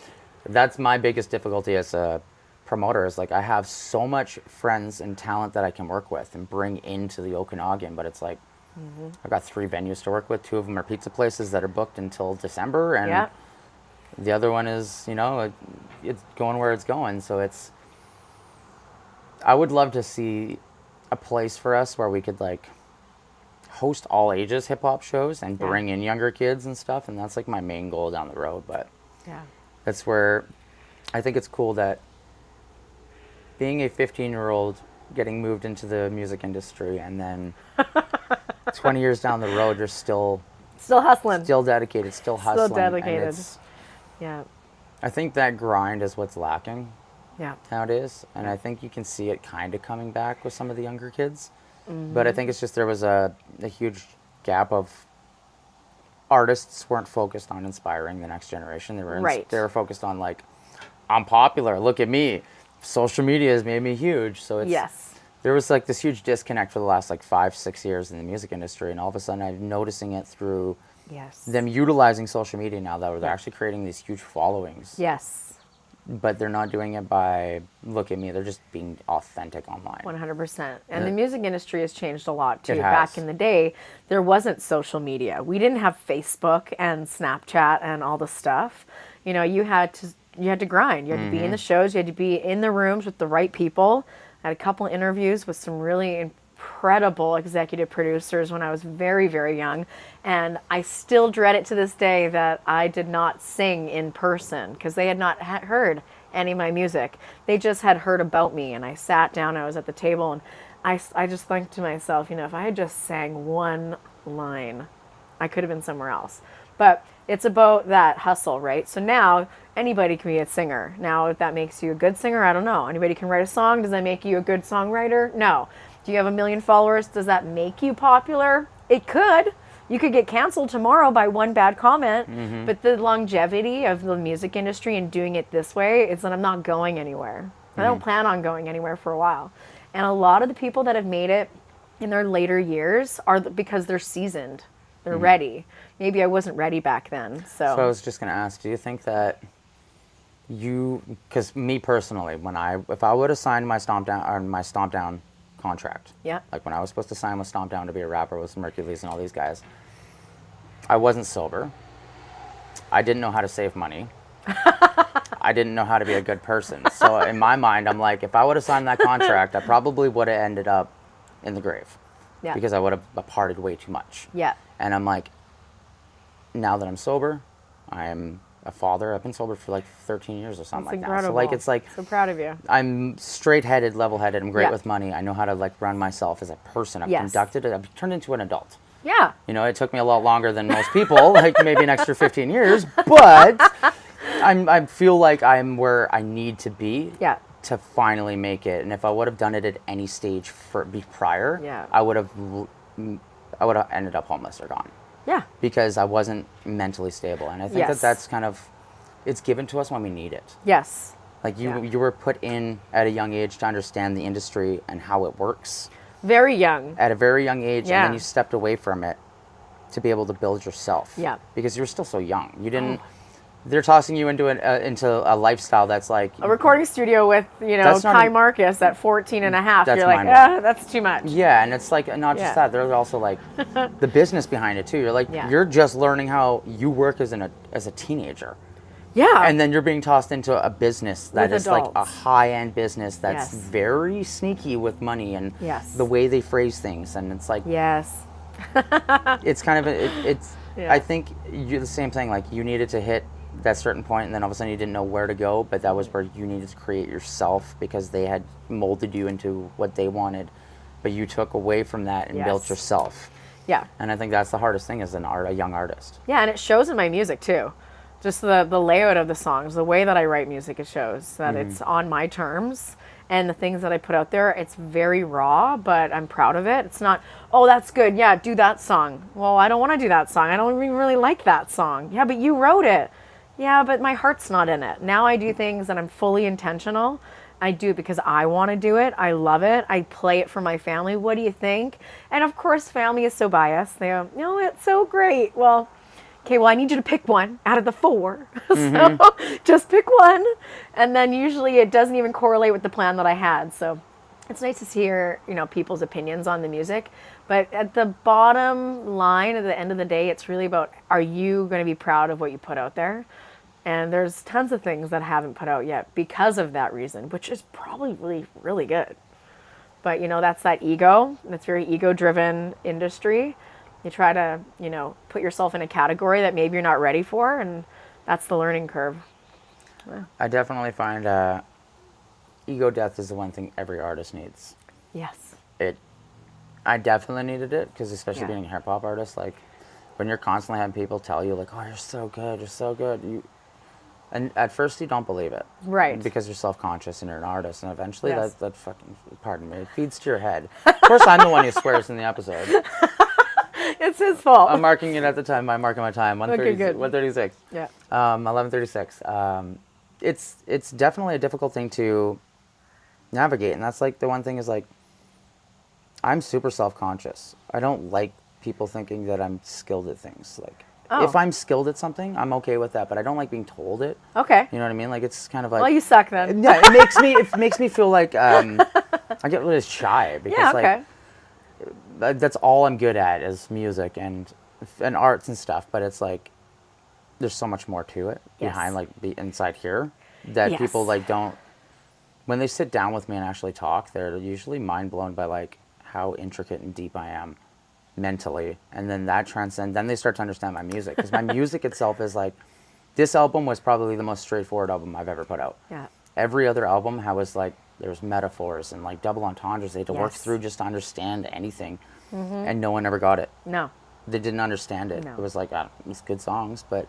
that's my biggest difficulty as a promoter is like, I have so much friends and talent that I can work with and bring into the Okanagan, but it's like, I've got 3 venues to work with. 2 of them are pizza places that are booked until December, and the other one is, you know, it's going where it's going. So I would love to see a place for us where we could like host all ages hip hop shows and bring in younger kids and stuff. And that's like my main goal down the road. But that's where I think it's cool that being a 15-year-old getting moved into the music industry, and then 20 years down the road, you're still hustling, still dedicated, still hustling. Still dedicated. I think that grind is what's lacking nowadays, and I think you can see it kind of coming back with some of the younger kids. But I think it's just there was a huge gap of artists weren't focused on inspiring the next generation. They were focused on like, I'm popular, look at me. Social media has made me huge. So there was like this huge disconnect for the last like 5-6 years in the music industry, and all of a sudden I'm noticing it through them utilizing social media now, that they're actually creating these huge followings. But they're not doing it by, look at me, they're just being authentic online. 100%. And the music industry has changed a lot too. Back in the day, there wasn't social media. We didn't have Facebook and Snapchat and all the stuff. You know, you had to grind. You had to be in the shows, you had to be in the rooms with the right people. I had a couple interviews with some really incredible executive producers when I was very, very young. And I still dread it to this day that I did not sing in person because they had not heard any of my music. They just had heard about me. And I sat down, I was at the table, and I just think to myself, you know, if I had just sang one line, I could have been somewhere else. But it's about that hustle, right? So now anybody can be a singer. Now, if that makes you a good singer, I don't know. Anybody can write a song. Does that make you a good songwriter? No. Do you have 1 million followers? Does that make you popular? It could. You could get canceled tomorrow by one bad comment. But the longevity of the music industry and doing it this way is that I'm not going anywhere. I don't plan on going anywhere for a while. And a lot of the people that have made it in their later years are because they're seasoned. They're ready. Maybe I wasn't ready back then. So I was just going to ask, do you think that because me personally, if I would have signed my Stomp Down contract, like when I was supposed to sign with Stomp Down to be a rapper with Mercules and all these guys, I wasn't sober. I didn't know how to save money. I didn't know how to be a good person. So in my mind, I'm like, if I would have signed that contract, I probably would have ended up in the grave. Because I would have partied way too much. And I'm like, now that I'm sober, I'm a father. I've been sober for like 13 years or something like that. So like, it's like, so proud of you. I'm straight-headed, level-headed. I'm great with money. I know how to like run myself as a person. I've I've turned into an adult. You know, it took me a lot longer than most people, like maybe an extra 15 years, but I feel like I'm where I need to be to finally make it. And if I would have done it at any stage prior, I would have ended up homeless or gone. Because I wasn't mentally stable. And I think that's kind of, it's given to us when we need it. Like you were put in at a young age to understand the industry and how it works. Very young. At a very young age, and then you stepped away from it to be able to build yourself. Because you were still so young. You didn't, they're tossing you into a lifestyle that's like... A recording studio with, you know, Kai Marcus at 14 and a half. You're like, that's too much. Yeah, and it's like, not just that, there's also like the business behind it too. You're like, you're just learning how you work as a teenager. And then you're being tossed into a business that is like a high-end business that's very sneaky with money and the way they phrase things. And it's like... it's kind of, Yeah. I think you're the same thing. Like, you needed to hit that certain point, and then all of a sudden you didn't know where to go, but that was where you needed to create yourself because they had molded you into what they wanted, but you took away from that and built yourself. Yeah. And I think that's the hardest thing as a young artist. Yeah, and it shows in my music too. Just the layout of the songs, the way that I write music, it shows that it's on my terms. And the things that I put out there, it's very raw, but I'm proud of it. It's not, oh, that's good. Yeah, do that song. Well, I don't want to do that song. I don't even really like that song. Yeah, but you wrote it. Yeah, but my heart's not in it. Now I do things that I'm fully intentional. I do it because I want to do it. I love it. I play it for my family. What do you think? And of course, family is so biased. They go, no, it's so great. Well, okay, well, I need you to pick one out of the 4. So just pick one. And then usually it doesn't even correlate with the plan that I had. So it's nice to hear, people's opinions on the music. But at the bottom line, at the end of the day, it's really about, are you going to be proud of what you put out there? And there's tons of things that I haven't put out yet because of that reason, which is probably really, really good. But, that's that ego. That's very ego-driven industry. You try to, put yourself in a category that maybe you're not ready for, and that's the learning curve. Yeah. I definitely find ego death is the one thing every artist needs. Yes. I definitely needed it, because especially being a hip-hop artist, like, when you're constantly having people tell you, like, oh, you're so good, and at first you don't believe it. Right. Because you're self-conscious and you're an artist, and eventually that fucking, pardon me, it feeds to your head. Of course, I'm the one who swears in the episode. It's his fault. I'm marking it at the time. I'm marking my time. 1:36. Yeah. 11:36. It's definitely a difficult thing to navigate, and that's like the one thing is like, I'm super self-conscious. I don't like people thinking that I'm skilled at things. Like, if I'm skilled at something, I'm okay with that, but I don't like being told it. Okay. You know what I mean? Like, it's kind of like, well, you suck then. Yeah, it makes me feel like I get really shy because like that's all I'm good at is music and arts and stuff, but it's like there's so much more to it behind like the inside here that people like don't, when they sit down with me and actually talk, they're usually mind blown by like how intricate and deep I am mentally, and then that transcends, then they start to understand my music, because my music itself is like, this album was probably the most straightforward album I've ever put out. Yeah. Every other album was like, there's metaphors and like double entendres they had to work through just to understand anything, and no one ever got it. No. They didn't understand it. No. It was like, it's good songs, but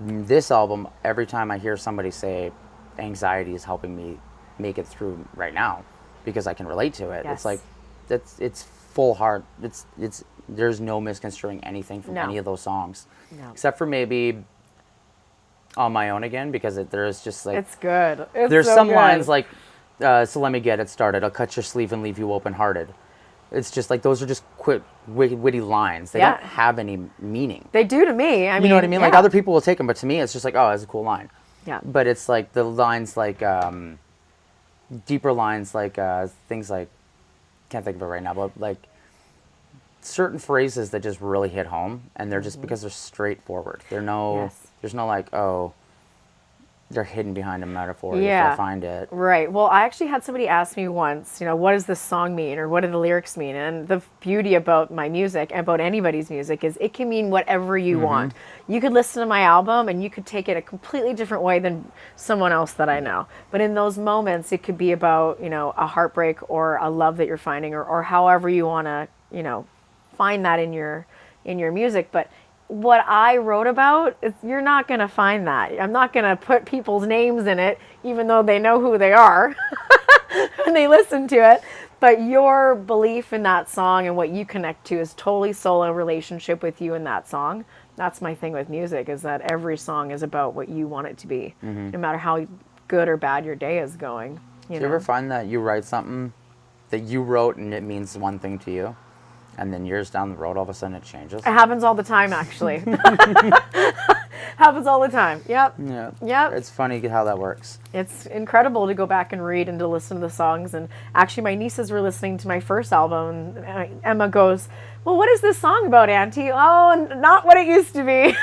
this album, every time I hear somebody say anxiety is helping me make it through right now because I can relate to it, it's like, it's full heart. It's there's no misconstruing anything from any of those songs, except for maybe On My Own Again, because there's just like, it's good. There's so some good lines like, so let me get it started. I'll cut your sleeve and leave you open hearted. It's just like, those are just quick, witty lines. They don't have any meaning. They do to me. I mean, you know what I mean? Like, other people will take them, but to me, it's just like, oh, that's a cool line. Yeah. But it's like the lines like deeper lines like things like, can't think of it right now, but like certain phrases that just really hit home, and they're just because they're straightforward. There's no like, oh, they're hidden behind a metaphor. You have to find it. Right. Well, I actually had somebody ask me once, what does this song mean, or what do the lyrics mean? And the beauty about my music, and about anybody's music, is it can mean whatever you want. You could listen to my album and you could take it a completely different way than someone else that I know. But in those moments, it could be about, a heartbreak or a love that you're finding, or however you want to, find that in your music. But what I wrote about, you're not going to find that. I'm not going to put people's names in it, even though they know who they are and they listen to it. But your belief in that song and what you connect to is totally solo relationship with you in that song. That's my thing with music, is that every song is about what you want it to be, no matter how good or bad your day is going. Do you ever find that you write something that you wrote and it means one thing to you, and then years down the road, all of a sudden it changes? It happens all the time, actually. Happens all the time. Yep. Yeah. Yep. It's funny how that works. It's incredible to go back and read and to listen to the songs. And actually, my nieces were listening to my first album. And Emma goes, well, what is this song about, Auntie? Oh, not what it used to be.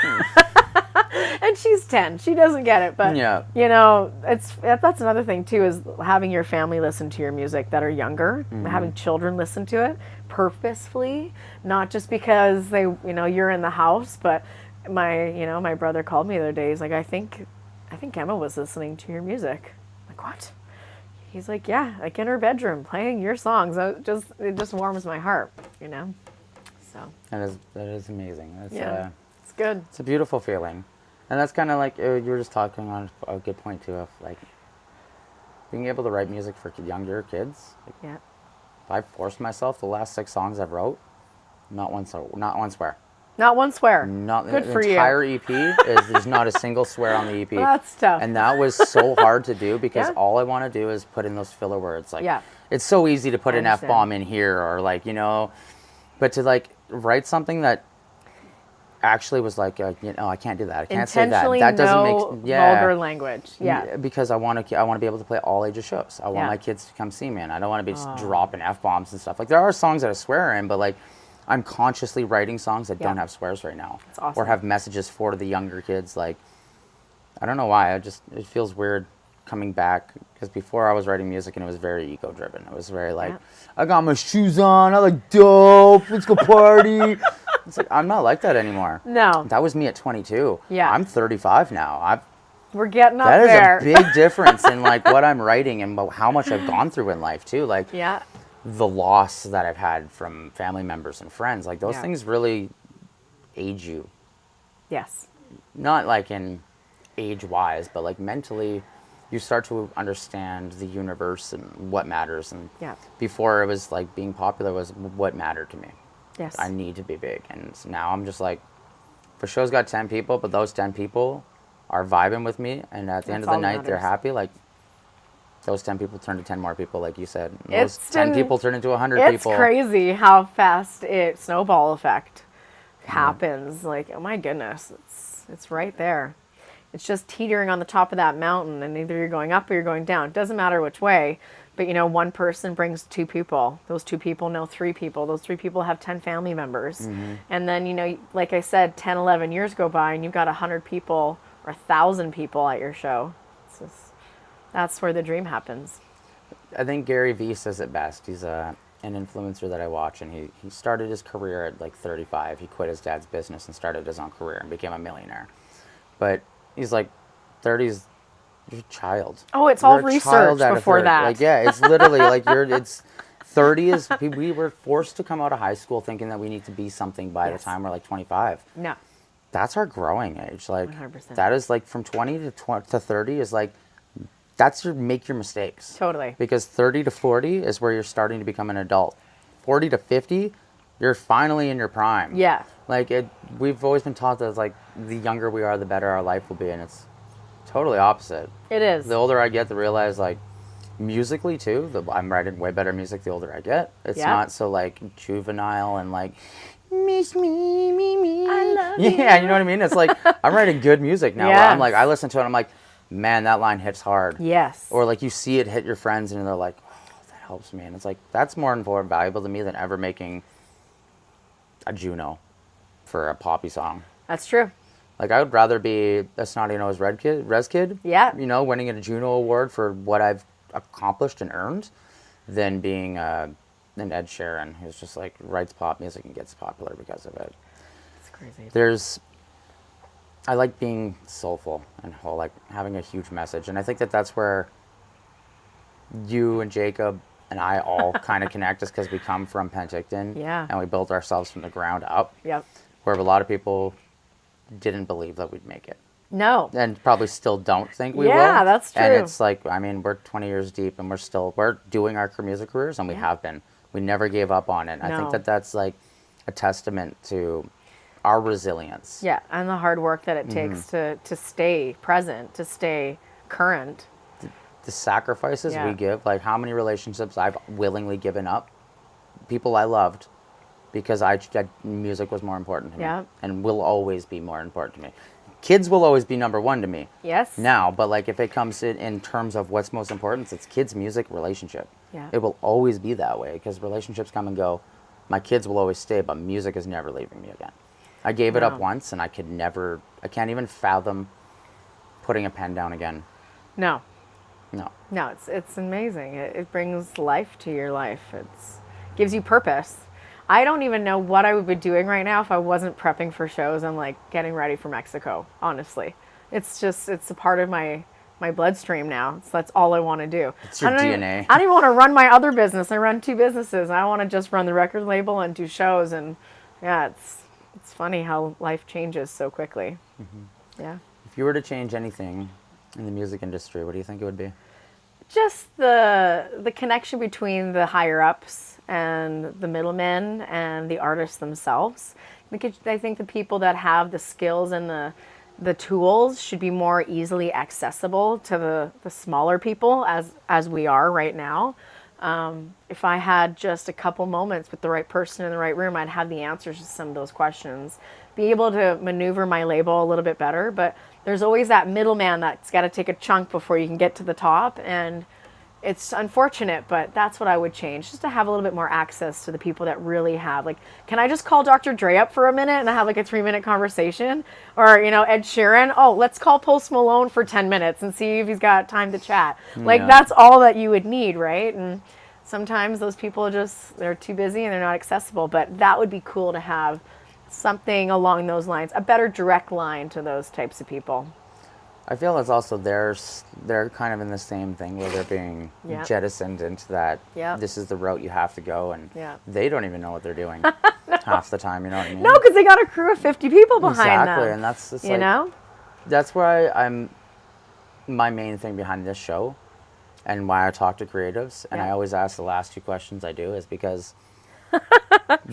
And she's 10. She doesn't get it. But, that's another thing, too, is having your family listen to your music that are younger, having children listen to it. purposefully, not just because you're in the house, but my brother called me the other day. He's like, I think Emma was listening to your music. I'm like, what? He's like, yeah, like in her bedroom playing your songs. It just warms my heart, So that is amazing. That's, it's good. It's a beautiful feeling. And that's kind of like, you were just talking on a good point too, of like being able to write music for younger kids. Like, Yeah. I forced myself, the last 6 songs I've wrote, not one swear. Not one swear. Not Good the for you. entire EP there's not a single swear on the EP. That's tough. And that was so hard to do because Yeah. all I want to do is put in those filler words. Like, Yeah. it's so easy to put I an understand. F-bomb in here or like, but to like write something that actually was like, I can't do that. I can't say that. Intentionally That doesn't no make vulgar language. Yeah. Because I want to be able to play all ages shows. I want Yeah. my kids to come see me, and I don't want to be just dropping F-bombs and stuff. Like, there are songs that I swear in, but like, I'm consciously writing songs that don't have swears right now. That's awesome. Or have messages for the younger kids. Like, I don't know why. It feels weird coming back, because before I was writing music and it was very ego driven. It was very like, I got my shoes on, I look dope, let's go party. It's like, I'm not like that anymore. No. That was me at 22. Yeah. I'm 35 now. We're getting up That is there. a big difference in like what I'm writing and how much I've gone through in life too. Like, Yeah. the loss that I've had from family members and friends, like those Yeah. things really age you. Yes. Not like in age wise, but like mentally, you start to understand the universe and what matters. And Yeah. before, it was like being popular was what mattered to me. Yes. I need to be big. And now I'm just like, the show's got 10 people, but those 10 people are vibing with me. And at the end of That's the all that night, they're matters. happy. Like, those 10 people turn to 10 more people, like you said. And It's those 10 been- people turn into 100 It's people. crazy how fast snowball effect happens. Like, oh my goodness, it's right there. It's just teetering on the top of that mountain, and either you're going up or you're going down. It doesn't matter which way, but one person brings 2 people. Those 2 people know 3 people. Those 3 people have 10 family members. Mm-hmm. And then, like I said, 10, 11 years go by and you've got 100 people or 1,000 people at your show. That's where the dream happens. I think Gary Vee says it best. He's an influencer that I watch, and he started his career at like 35. He quit his dad's business and started his own career and became a millionaire. But he's like, 30s, you're a child. Oh, it's You're all a research child at a before 30. that. Like, yeah, it's literally like 30 is, we were forced to come out of high school thinking that we need to be something by Yes. the time we're like 25. No. That's our growing age. Like, 100%. that is like from 20 to 30 is like, that's make your mistakes. Totally. Because 30 to 40 is where you're starting to become an adult. 40 to 50, you're finally in your prime. Yeah. Like, we've always been taught that, like, the younger we are, the better our life will be, and it's totally opposite. It is. The older I get, to realize, like, musically too, I'm writing way better music the older I get. It's Yeah. not so like juvenile and like miss me, me. I love Yeah, you know what I mean? It's like I'm writing good music now. Where I'm like, Yes. I listen to it, I'm like, man, that line hits hard. Yes. Or like you see it hit your friends and they're like, oh, that helps me. And it's like, that's more important, valuable to me than ever making a Juno for a poppy song. That's true. Like, I would rather be a snotty-nosed Res Kid, Yeah. you know, winning a Juno Award for what I've accomplished and earned, than being an Ed Sheeran who's just, like, writes pop music and gets popular because of it. It's crazy. I like being soulful and whole, like, having a huge message. And I think that that's where you and Jacob and I all kind of connect, is because we come from Penticton. Yeah. And we built ourselves from the ground up. Yep. Where a lot of people didn't believe that we'd make it. No. And probably still don't think we will. Yeah, that's And true. it's like, I mean, we're 20 years deep and we're doing our music careers, and we have been. We never gave up on it. I think No. that that's like a testament to our resilience. Yeah, and the hard work that it takes to stay present, to stay current. The sacrifices Yeah. we give, like how many relationships I've willingly given up, people I loved, because music was more important to me. Yeah. And will always be more important to me. Kids will always be number one to me. Yes. Now, but like if it comes in terms of what's most important, it's kids, music, relationship. Yeah. It will always be that way, because relationships come and go. My kids will always stay, but music is never leaving me again. I gave it up Wow. once, and I can't even fathom putting a pen down again. No. No. No, it's amazing. It brings life to your life. It's gives you purpose. I don't even know what I would be doing right now if I wasn't prepping for shows and like getting ready for Mexico, honestly. It's a part of my bloodstream now. So that's all I want to do. It's your DNA. I don't even want to run my other business. I run 2 businesses. And I want to just run the record label and do shows. And yeah, it's funny how life changes so quickly. Yeah. If you were to change anything in the music industry, what do you think it would be? Just the connection between the higher ups and the middlemen and the artists themselves. I think the people that have the skills and the tools should be more easily accessible to the smaller people as we are right now. If I had just a couple moments with the right person in the right room, I'd have the answers to some of those questions. Be able to maneuver my label a little bit better, but there's always that middleman that's got to take a chunk before you can get to the top, and it's unfortunate, but that's what I would change, just to have a little bit more access to the people that really have, like, can I just call Dr. Dre up for a minute and have like a 3-minute conversation? Or, Ed Sheeran, oh, let's call Post Malone for 10 minutes and see if he's got time to chat. Like, that's all that you would need, right? And sometimes those people they're too busy and they're not accessible, but that would be cool to have something along those lines, a better direct line to those types of people. I feel it's also they're kind of in the same thing where they're being jettisoned into that. This is the route you have to go, and they don't even know what they're doing half the time. You know what I mean? No, because they got a crew of 50 people behind them. Exactly, and that's just that's why my main thing behind this show, and why I talk to creatives, and I always ask the last 2 questions I do is because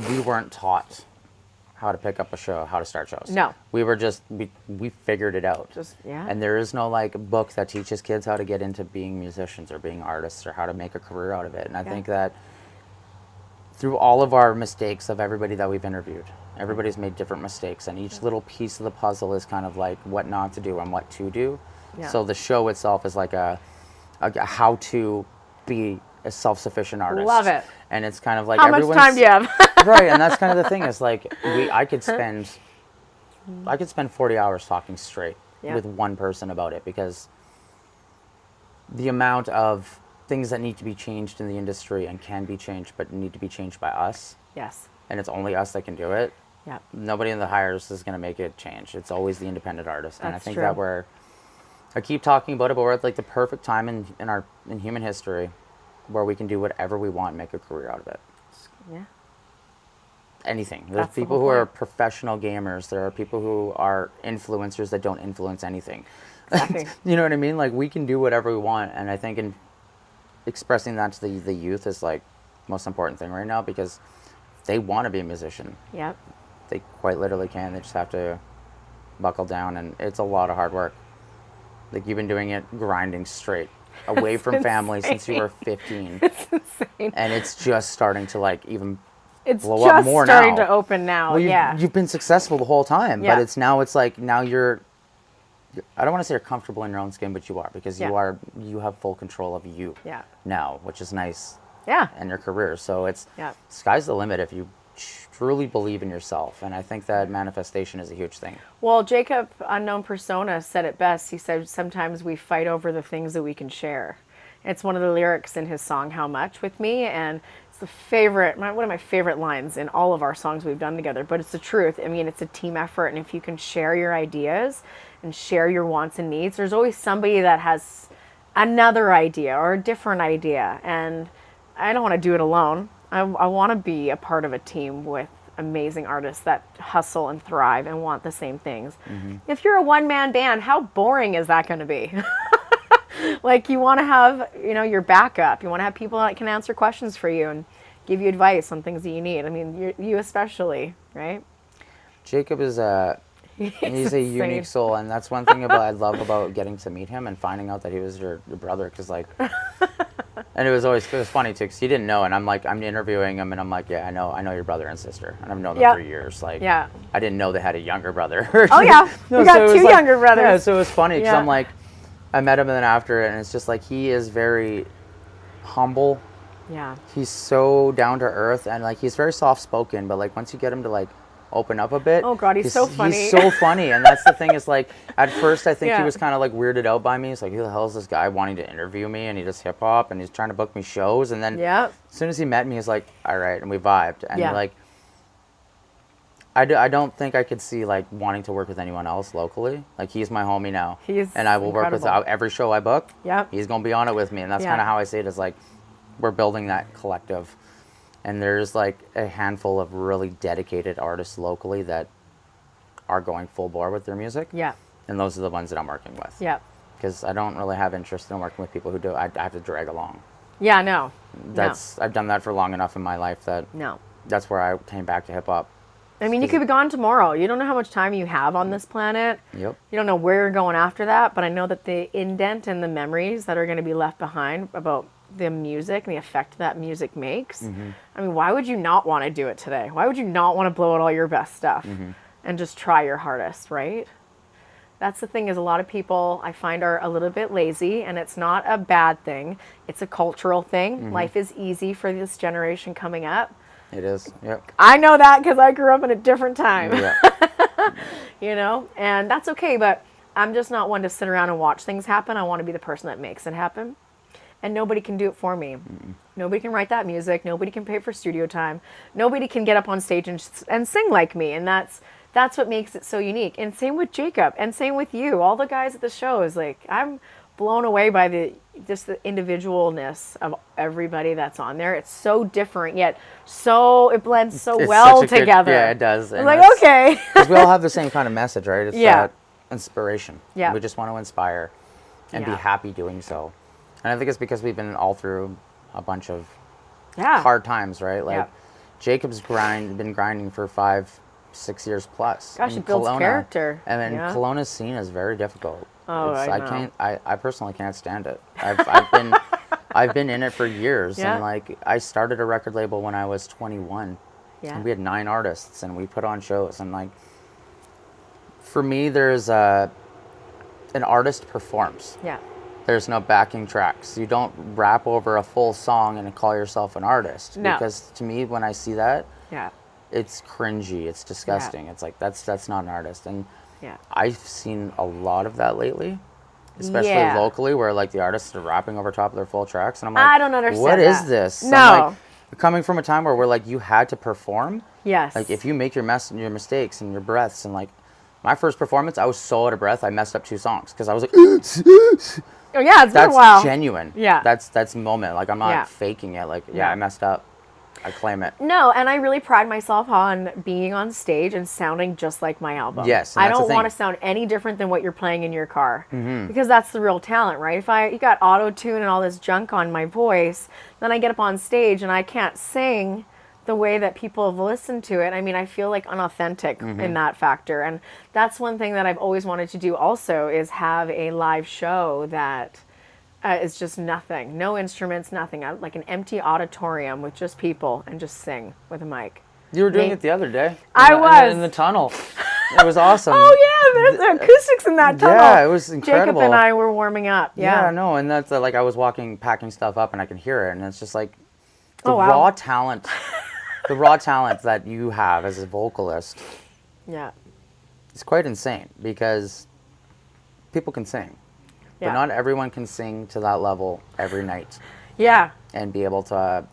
we weren't taught how to pick up a show, how to start shows. No. We were just, we figured it out. And there is no like book that teaches kids how to get into being musicians or being artists or how to make a career out of it. And I think that through all of our mistakes of everybody that we've interviewed, everybody's made different mistakes, and each little piece of the puzzle is kind of like what not to do and what to do. So the show itself is like a how to be a self-sufficient artist. Love it. And it's kind of like how much time do you have? Right, and that's kind of the thing is like I could spend 40 hours talking straight with one person about it, because the amount of things that need to be changed in the industry and can be changed but need to be changed by us. Yes. And it's only us that can do it. Yeah. Nobody in the hires is going to make it change. It's always the independent artist. And I think true. that I keep talking about it, but we're at like the perfect time in human history where we can do whatever we want and make a career out of it. Yeah. Anything. There's people who are professional gamers. There are people who are influencers that don't influence anything. Exactly. You know what I mean? Like, we can do whatever we want, and I think in expressing that to the youth is like most important thing right now, because they want to be a musician. Yep. They quite literally can. They just have to buckle down, and it's a lot of hard work. Like, you've been doing it grinding straight away from family since you were 15. It's insane. And it's just starting to like even it's blow up more now. It's just starting to open now. Well, you've been successful the whole time, but it's now you're I don't want to say you're comfortable in your own skin, but you are, because you have full control of you now, which is nice. Yeah. And your career. So it's sky's the limit if you truly believe in yourself, and I think that manifestation is a huge thing. Well, Jacob, Unknown Persona, said it best. He said, sometimes we fight over the things that we can share. It's one of the lyrics in his song, How Much, with me, and it's one of my favorite lines in all of our songs we've done together, but it's the truth. I mean, it's a team effort, and if you can share your ideas and share your wants and needs, there's always somebody that has another idea or a different idea, and I don't want to do it alone. I want to be a part of a team with amazing artists that hustle and thrive and want the same things. Mm-hmm. If you're a one-man band, how boring is that going to be? Like, you want to have, your backup. You want to have people that can answer questions for you and give you advice on things that you need. I mean, you especially, right? Jacob is he's a unique soul, and that's one thing I love about getting to meet him and finding out that he was your brother, because like... And it was funny too, because he didn't know, and I'm interviewing him, and I'm like, yeah, I know your brother and sister, and I've known them for years. Like, I didn't know they had a younger brother. Oh yeah, we got 2 younger brothers. Yeah, so it was funny because I'm like, I met him, and then after, and it's just like, he is very humble. Yeah. He's so down to earth, and like, he's very soft spoken, but like, once you get him to like open up a bit. Oh God, he's so funny. He's so funny, and that's the thing is like, at first I think he was kind of like weirded out by me. He's like, who the hell is this guy wanting to interview me, and he does hip hop, and he's trying to book me shows, and then as soon as he met me, he's like, all right, and we vibed, and like, I don't think I could see like wanting to work with anyone else locally. Like he's my homie now. And I will work with every show I book. Yep. He's going to be on it with me. And that's kind of how I see it, is like we're building that collective. And there's like a handful of really dedicated artists locally that are going full bore with their music. Yeah. And those are the ones that I'm working with. Yeah. Because I don't really have interest in working with people who do. I have to drag along. Yeah, no. I've done that for long enough in my life that that's where I came back to hip hop. I mean, you could be gone tomorrow. You don't know how much time you have on this planet. Yep. You don't know where you're going after that, but I know that the indent and the memories that are going to be left behind about the music and the effect that music makes. I mean, why would you not want to do it today? Why would you not want to blow out all your best stuff and just try your hardest, right? That's the thing, is a lot of people I find are a little bit lazy, and it's not a bad thing. It's a cultural thing. Life is easy for this generation coming up. It is. Yep. I know that because I grew up in a different time. Yeah. You know, and that's okay, but I'm just not one to sit around and watch things happen. I want to be the person that makes it happen. And nobody can do it for me. Nobody can write that music. Nobody can pay for studio time. Nobody can get up on stage and sing like me. And that's what makes it so unique. And same with Jacob, and same with you. All the guys at the shows, like, I'm blown away by the individualness of everybody that's on there. It's so different, yet it blends so well together. Yeah, it does. I'm like, okay. Because we all have the same kind of message, right? It's that inspiration. Yeah. We just want to inspire and be happy doing so. And I think it's because we've been all through a bunch of hard times, right? Like Jacob's been grinding for 5-6 years plus. Gosh, it builds character. And then Kelowna's scene is very difficult. Oh, I know. I personally can't stand it. I've been in it for years, and like I started a record label when I was 21. Yeah. And we had 9 artists, and we put on shows, and like for me, there's an artist performs. Yeah. There's no backing tracks. You don't rap over a full song and call yourself an artist. No. Because to me, when I see that, yeah, it's cringy. It's disgusting. It's like that's not an artist. And yeah, I've seen a lot of that lately, especially locally, where like the artists are rapping over top of their full tracks, and I'm like, I don't understand. What is this? No. I'm like, coming from a time where we're like, you had to perform. Yes. Like if you make your mistakes and your breaths, and like my first performance, I was so out of breath, I messed up 2 songs because I was like. Oh yeah, it's been a while. That's genuine. Yeah. That's moment. Like I'm not faking it. Like I messed up. I claim it. No, and I really pride myself on being on stage and sounding just like my album. Yes. I don't want to sound any different than what you're playing in your car. Because that's the real talent, right? If you got auto-tune and all this junk on my voice, then I get up on stage and I can't sing the way that people have listened to it. I mean, I feel like unauthentic in that factor. And that's one thing that I've always wanted to do also, is have a live show that is just nothing. No instruments, nothing. Like an empty auditorium with just people and just sing with a mic. You were doing it the other day. I was. In the tunnel. It was awesome. Oh, yeah, there's acoustics in that tunnel. Yeah, it was incredible. Jacob and I were warming up. Yeah, no, and that's like I was packing stuff up, and I could hear it, and it's just like the raw talent. The raw talent that you have as a vocalist, it's quite insane, because people can sing, but not everyone can sing to that level every night. Yeah. And be able to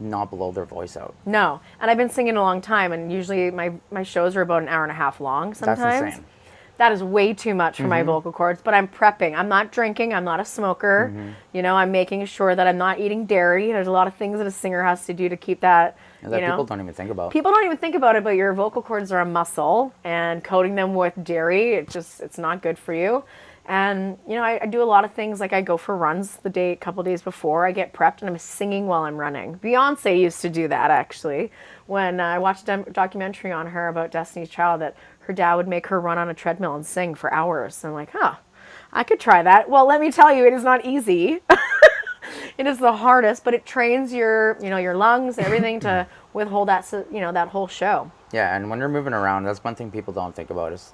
not blow their voice out. No, and I've been singing a long time, and usually my shows are about an hour and a half long sometimes. That's insane. That is way too much for my vocal cords, but I'm prepping. I'm not drinking. I'm not a smoker. You know, I'm making sure that I'm not eating dairy. There's a lot of things that a singer has to do to keep that, that people don't even think about. People don't even think about it, but your vocal cords are a muscle, and coating them with dairy, it's not good for you. And, you know, I do a lot of things, like I go for runs a couple days before. I get prepped and I'm singing while I'm running. Beyonce used to do that, actually. When I watched a documentary on her about Destiny's Child, that her dad would make her run on a treadmill and sing for hours. And I'm like, I could try that. Well, let me tell you, it is not easy. It is the hardest, but it trains your lungs, everything to withhold that, that whole show. Yeah, and when you're moving around, that's one thing people don't think about is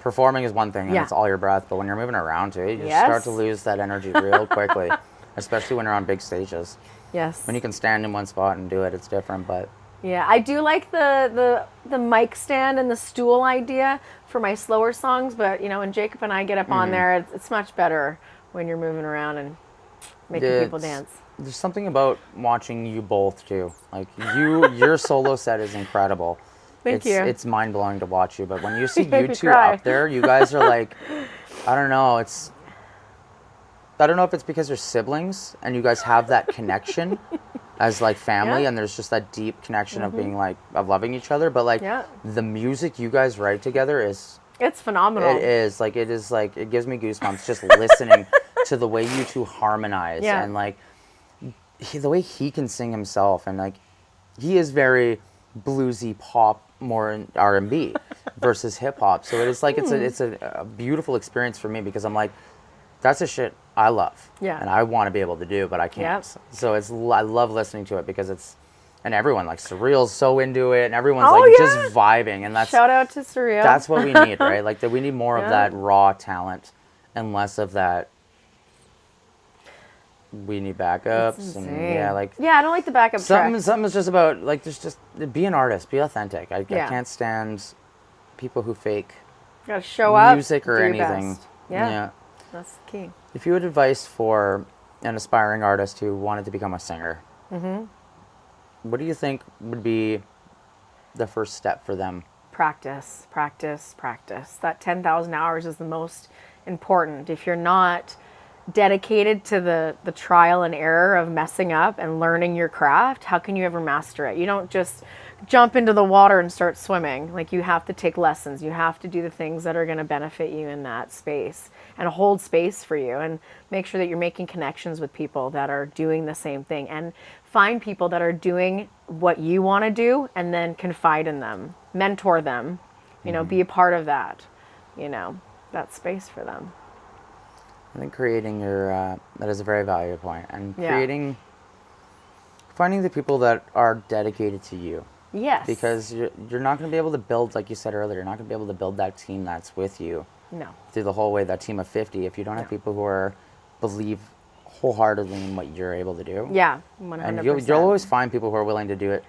performing is one thing, and it's all your breath, but when you're moving around too, you start to lose that energy real quickly, especially when you're on big stages. Yes. When you can stand in one spot and do it, it's different, but... Yeah, I do like the mic stand and the stool idea for my slower songs, but, when Jacob and I get up on there, it's much better when you're moving around and making people dance. There's something about watching you both, too. Like, your solo set is incredible. Thank you. It's mind blowing to watch you. But when you see You make you me two cry. up there, you guys are like, I don't know. I don't know if it's because you're siblings and you guys have that connection as like family, Yeah. and there's just that deep connection of being like of loving each other. But like Yeah. the music you guys write together is. It's phenomenal. It is like it gives me goosebumps just listening to the way you two harmonize Yeah. and like the way he can sing himself, and like he is very bluesy pop, more in R&B versus hip hop. So it's like it's a beautiful experience for me because I'm like, that's a shit I love, Yeah. and I want to be able to do, but I can't. Yep. So I love listening to it because it's. And everyone, like, Surreal's so into it, and everyone's, Oh, like, yeah. just vibing, and that's... Shout out to Surreal. That's what we need, right? Like, we need more Yeah. of that raw talent and less of that... We need backups, and, yeah, like... Yeah, I don't like the backup track. Something's just about, like, just... Be an artist. Be authentic. I Yeah. can't stand people who fake Gotta show up. music or do your anything. best. Yeah. That's the key. If you had advice for an aspiring artist who wanted to become a singer... What do you think would be the first step for them? Practice, practice, practice. That 10,000 hours is the most important. If you're not dedicated to the trial and error of messing up and learning your craft, how can you ever master it? You don't just jump into the water and start swimming. Like, you have to take lessons. You have to do the things that are going to benefit you in that space and hold space for you, and make sure that you're making connections with people that are doing the same thing, and find people that are doing what you want to do, and then confide in them, mentor them, be a part of that, that space for them. I think creating your... that is a very valuable point. And Yeah. finding the people that are dedicated to you. Yes. Because you're not going to be able to build, like you said earlier, you're not going to be able to build that team that's with you No. through the whole way, that team of 50, if you don't have No. people who believe wholeheartedly in what you're able to do. Yeah, 100%. And you'll always find people who are willing to do it,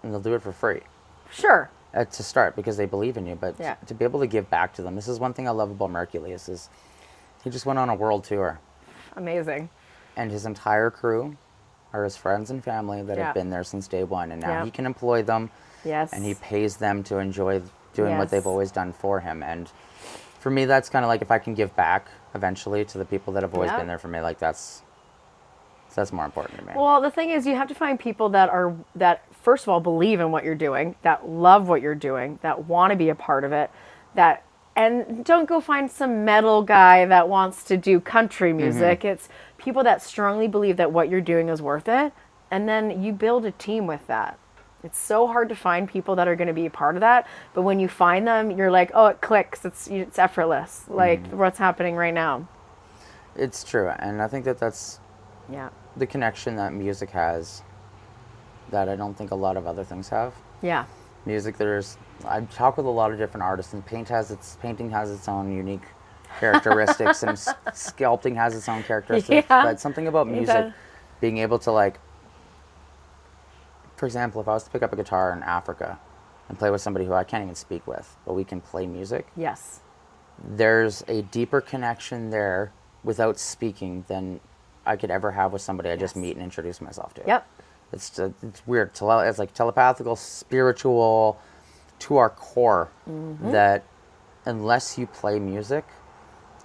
and they'll do it for free Sure. to start because they believe in you. But Yeah. to be able to give back to them, this is one thing I love about Merculius is he just went on a world tour, Amazing. and his entire crew are his friends and family that Yeah. have been there since day one, and now Yeah. he can employ them. Yes. And he pays them to enjoy doing what Yes. they've always done for him. And for me, that's kind of like, if I can give back eventually to the people that have always Yeah. been there for me, like that's more important to me. Well, the thing is, you have to find people that first of all believe in what you're doing, that love what you're doing, that want to be a part of it, and don't go find some metal guy that wants to do country music. It's people that strongly believe that what you're doing is worth it, and then you build a team with that. It's so hard to find people that are going to be a part of that, but when you find them, you're like, oh, it clicks. It's effortless, like what's happening right now. It's true, and I think that's Yeah. the connection that music has that I don't think a lot of other things have. Yeah. Music, I talk with a lot of different artists, and painting has its own unique characteristics, and sculpting has its own characteristics. Yeah. But something about It music, does. being able to, like, for example, if I was to pick up a guitar in Africa and play with somebody who I can't even speak with, but we can play music, Yes. there's a deeper connection there without speaking than I could ever have with somebody I just meet and introduce myself to. Yep. It's weird. It's like telepathical, spiritual, to our core, that unless you play music,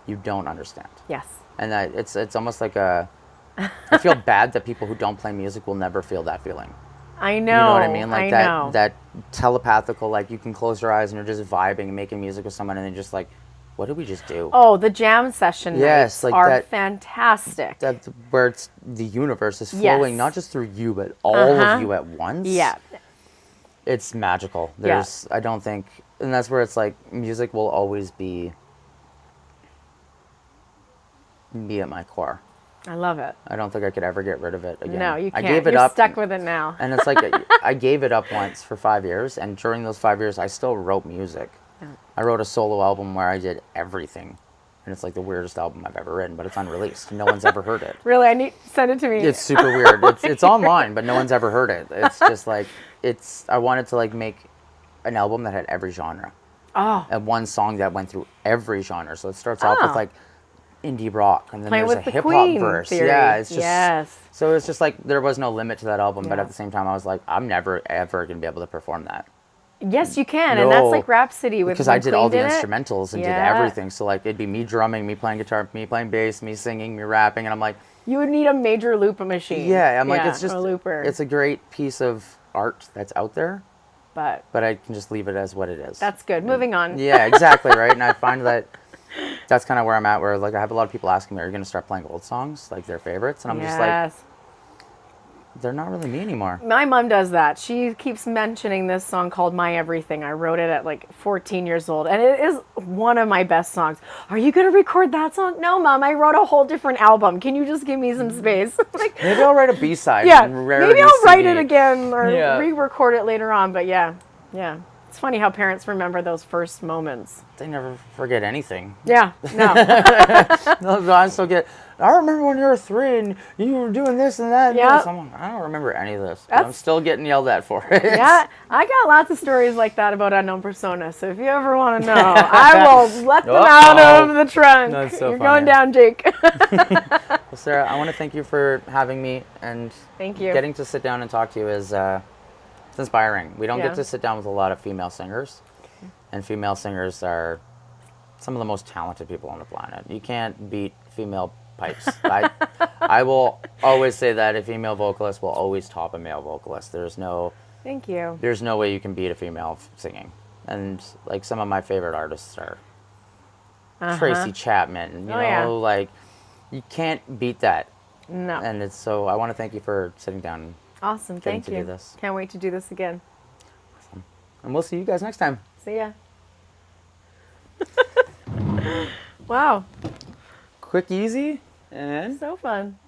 you don't understand. Yes. And that it's almost like I feel bad that people who don't play music will never feel that feeling. I know. You know what I mean? Like I know. that telepathical, like you can close your eyes and you're just vibing and making music with someone, and then just like, what did we just do? Oh, the jam session Yes, nights like are that- fantastic. That where it's the universe is Yes. flowing not just through you, but all of you at once. Yeah. It's magical. Yeah. I don't think, and that's where it's like music will always be at my core. I love it. I don't think I could ever get rid of it again. No, you I can't. gave it You're up, stuck with it now. and it's like I gave it up once for 5 years, and during those 5 years, I still wrote music. I wrote a solo album where I did everything, and it's like the weirdest album I've ever written, but it's unreleased. No one's ever heard it. Really, send it to me. It's super weird. It's online, but no one's ever heard it. It's just like I wanted to like make an album that had every genre, and one song that went through every genre. So it starts off with like indie rock, and then Playing there's with a the hip hop Queen verse. theory. Yeah, it's just Yes. So it's just like there was no limit to that album, but Yeah. at the same time, I was like, I'm never ever gonna be able to perform that. Yes, you can, and that's No. like Rhapsody with Because when I did Queen all the did it. instrumentals and did Yeah. everything. So like it'd be me drumming, me playing guitar, me playing bass, me singing, me rapping, and I'm like, You would need a major loop machine. yeah, I'm like, it's a just looper. it's a great piece of art that's out there, but but I can just leave it as what it is. that's good. Moving on. Yeah, exactly, right? And I find that that's kind of where I'm at, where like I have a lot of people asking me, are you going to start playing old songs, like their favorites? And I'm just like, Yes. they're not really me anymore. My mom does that. She keeps mentioning this song called My Everything. I wrote it at like 14 years old, and it is one of my best songs. Are you going to record that song? No, Mom, I wrote a whole different album. Can you just give me some space? Like, Maybe I'll write a B-side. yeah, and maybe I'll write it again or Yeah. re-record it later on. But yeah. It's funny how parents remember those first moments. They never forget anything. Yeah, no. No, I still get, I remember when you were 3 and you were doing this and that. And Yep. this. I'm like, I don't remember any of this. But I'm That's- still getting yelled at for it. Yeah, I got lots of stories like that about unknown persona. So if you ever want to know, I will let them out Uh-oh. of the trunk. That's so You're funny. going down, Jake. Well, Sarah, I want to thank you for having me, and Thank you. getting to sit down and talk to you is it's inspiring. We don't Yeah. get to sit down with a lot of female singers, and female singers are some of the most talented people on the planet. You can't beat female pipes. I will always say that a female vocalist will always top a male vocalist. There's no Thank you. way you can beat a female singing. And like some of my favorite artists are Tracy Chapman. You Oh, know, yeah. like you can't beat that. No. And it's so I want to thank you for sitting down, Awesome. getting Thank to you. do this. Can't wait to do this again. and we'll see you guys next time. See ya. Wow. Quick, easy, and So fun.